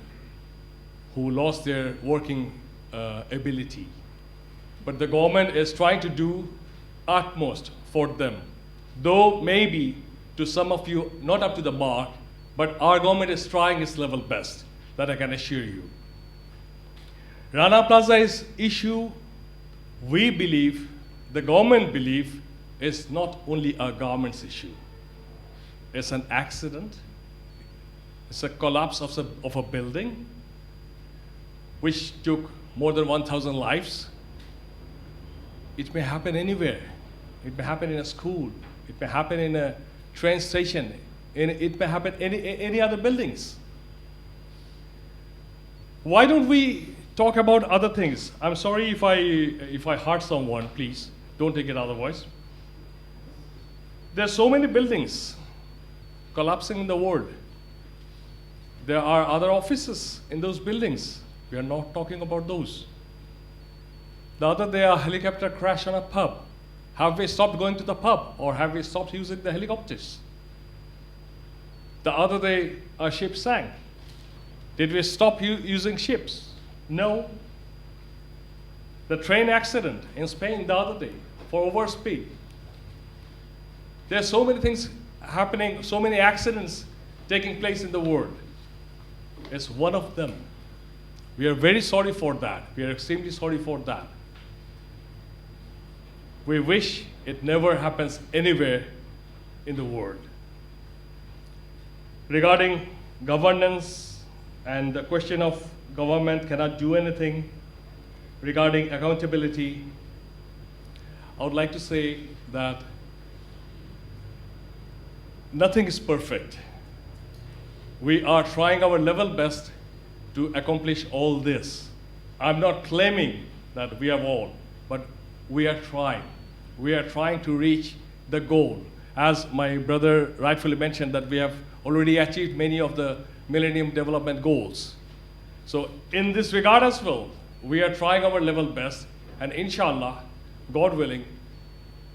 who lost their working ability. But the government is trying to do utmost for them, though maybe to some of you not up to the mark, but our government is trying its level best, that I can assure you. Rana Plaza's issue, we believe, the government believe, is not only a garments issue. It's an accident. It's a collapse of a building which took more than 1,000 lives. It may happen anywhere. It may happen in a school. It may happen in a train station. It may happen in any other buildings. Why don't we talk about other things? I'm sorry if I hurt someone, please don't take it otherwise. There's so many buildings collapsing in the world. There are other offices in those buildings. We are not talking about those. The other day, a helicopter crashed on a pub. Have we stopped going to the pub, or have we stopped using the helicopters? The other day, a ship sank. Did we stop using ships? No. The train accident in Spain the other day for overspeed. There are so many things happening, so many accidents taking place in the world. It's one of them. We are very sorry for that. We are extremely sorry for that. We wish it never happens anywhere in the world. Regarding governance and the question of government cannot do anything, regarding accountability, I would like to say that nothing is perfect. we are trying our level best to accomplish all this. I'm not claiming that we have all, but we are trying. We are trying to reach the goal. As my brother rightfully mentioned, that we have already achieved many of the Millennium Development Goals. So in this regard as well, we are trying our level best, and inshallah, God willing,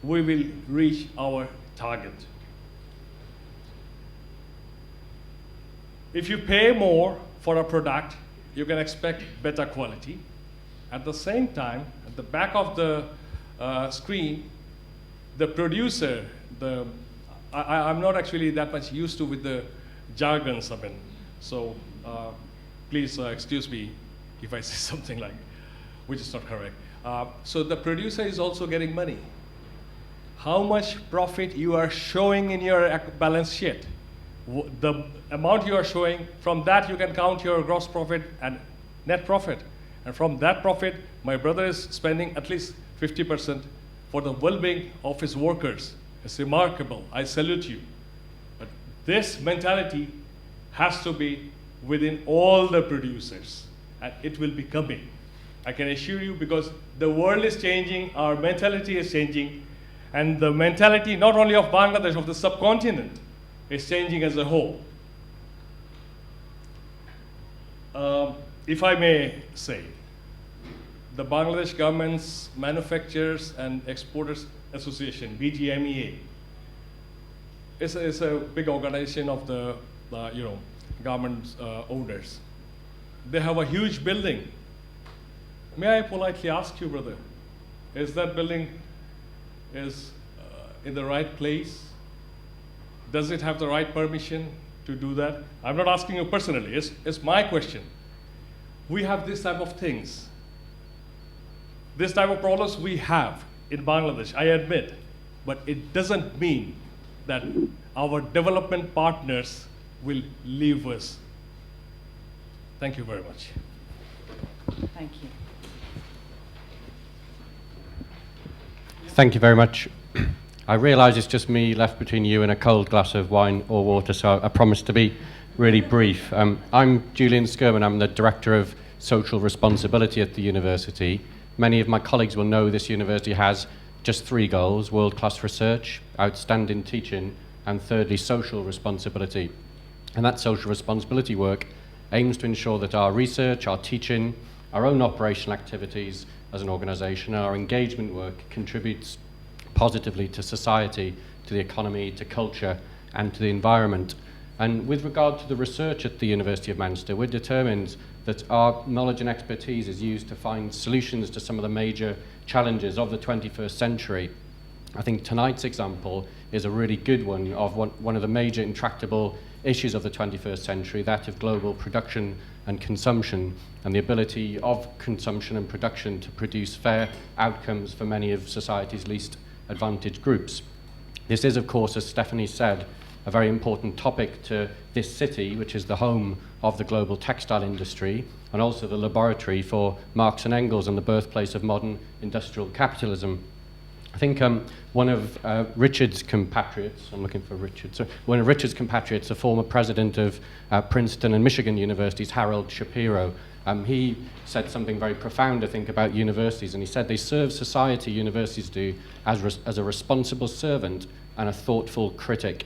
we will reach our target. If you pay more for a product, you can expect better quality. At the same time, at the back of the screen, the producer, I'm not actually that much used to with the jargons, so please excuse me if I say something like, which is not correct. So the producer is also getting money. How much profit you are showing in your balance sheet, the amount you are showing, from that you can count your gross profit and net profit. And from that profit, my brother is spending at least 50% for the well-being of his workers. It's remarkable. I salute you. But this mentality has to be within all the producers, and it will be coming. I can assure you, because the world is changing, our mentality is changing, and the mentality not only of Bangladesh, of the subcontinent, is changing as a whole. If I may say, the Bangladesh Government's Manufacturers and Exporters Association, BGMEA, is a big organization of the government owners. They have a huge building. May I politely ask you, brother, is that building in the right place? Does it have the right permission to do that? I'm not asking you personally, it's my question. We have this type of things. This type of problems we have in Bangladesh, I admit, but it doesn't mean that our development partners will leave us. Thank you very much. Thank you. Thank you very much. I realise it's just me left between you and a cold glass of wine or water, so I promise to be really brief. I'm Julian Skirman. I'm the Director of Social Responsibility at the university. Many of my colleagues will know this university has just 3 goals: world-class research, outstanding teaching, and thirdly, social responsibility. And that social responsibility work aims to ensure that our research, our teaching, our own operational activities as an organisation, our engagement work contributes positively to society, to the economy, to culture, and to the environment. And with regard to the research at the University of Manchester, we're determined that our knowledge and expertise is used to find solutions to some of the major challenges of the 21st century. I think tonight's example is a really good one of one of the major intractable issues of the 21st century, that of global production and consumption, and the ability of consumption and production to produce fair outcomes for many of society's least advantaged groups. This is, of course, as Stephanie said, a very important topic to this city, which is the home of the global textile industry, and also the laboratory for Marx and Engels and the birthplace of modern industrial capitalism. I think one of Richard's compatriots, I'm looking for Richard, so one of Richard's compatriots, a former president of Princeton and Michigan universities, Harold Shapiro, he said something very profound, I think, about universities, and he said they serve society, universities do, as a responsible servant and a thoughtful critic.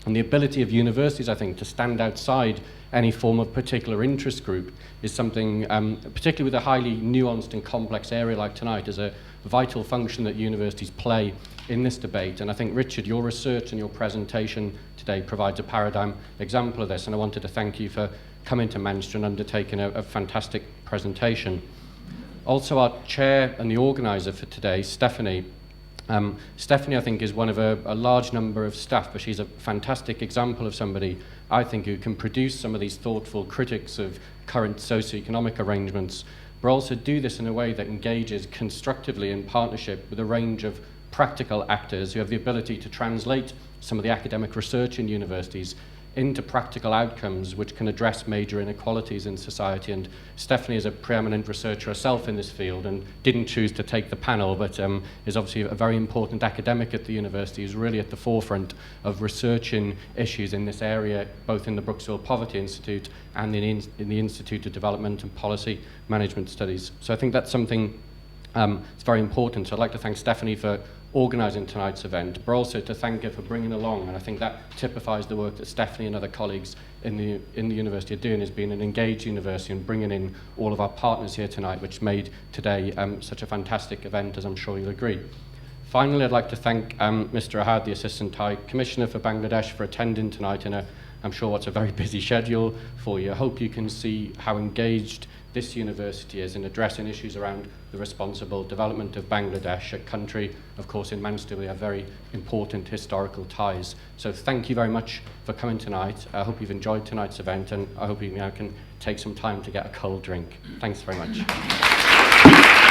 And the ability of universities, I think, to stand outside any form of particular interest group is something, particularly with a highly nuanced and complex area like tonight, is a vital function that universities play in this debate. And I think, Richard, your research and your presentation today provides a paradigm example of this, and I wanted to thank you for coming to Manchester and undertaking a fantastic presentation. Also, our chair and the organiser for today, Stephanie. Stephanie, I think, is one of a large number of staff, but she's a fantastic example of somebody, I think, who can produce some of these thoughtful critics of current socio-economic arrangements, but also do this in a way that engages constructively in partnership with a range of practical actors who have the ability to translate some of the academic research in universities into practical outcomes which can address major inequalities in society. And Stephanie is a preeminent researcher herself in this field and didn't choose to take the panel, but is obviously a very important academic at the university, who's really at the forefront of researching issues in this area, both in the Brooksville Poverty Institute and in the Institute of Development and Policy Management Studies. So I think that's something it's very important. So I'd like to thank Stephanie for organising tonight's event, but also to thank her for bringing along, and I think that typifies the work that Stephanie and other colleagues in the university are doing, as being an engaged university and bringing in all of our partners here tonight, which made today such a fantastic event, as I'm sure you'll agree. Finally, I'd like to thank Mr. Ahad, the Assistant High Commissioner for Bangladesh, for attending tonight in I'm sure what's a very busy schedule for you. I hope you can see how engaged this university is in addressing issues around the responsible development of Bangladesh, a country, of course, in Manchester we have very important historical ties. So thank you very much for coming tonight. I hope you've enjoyed tonight's event, and I hope you now can take some time to get a cold drink. Thanks very much.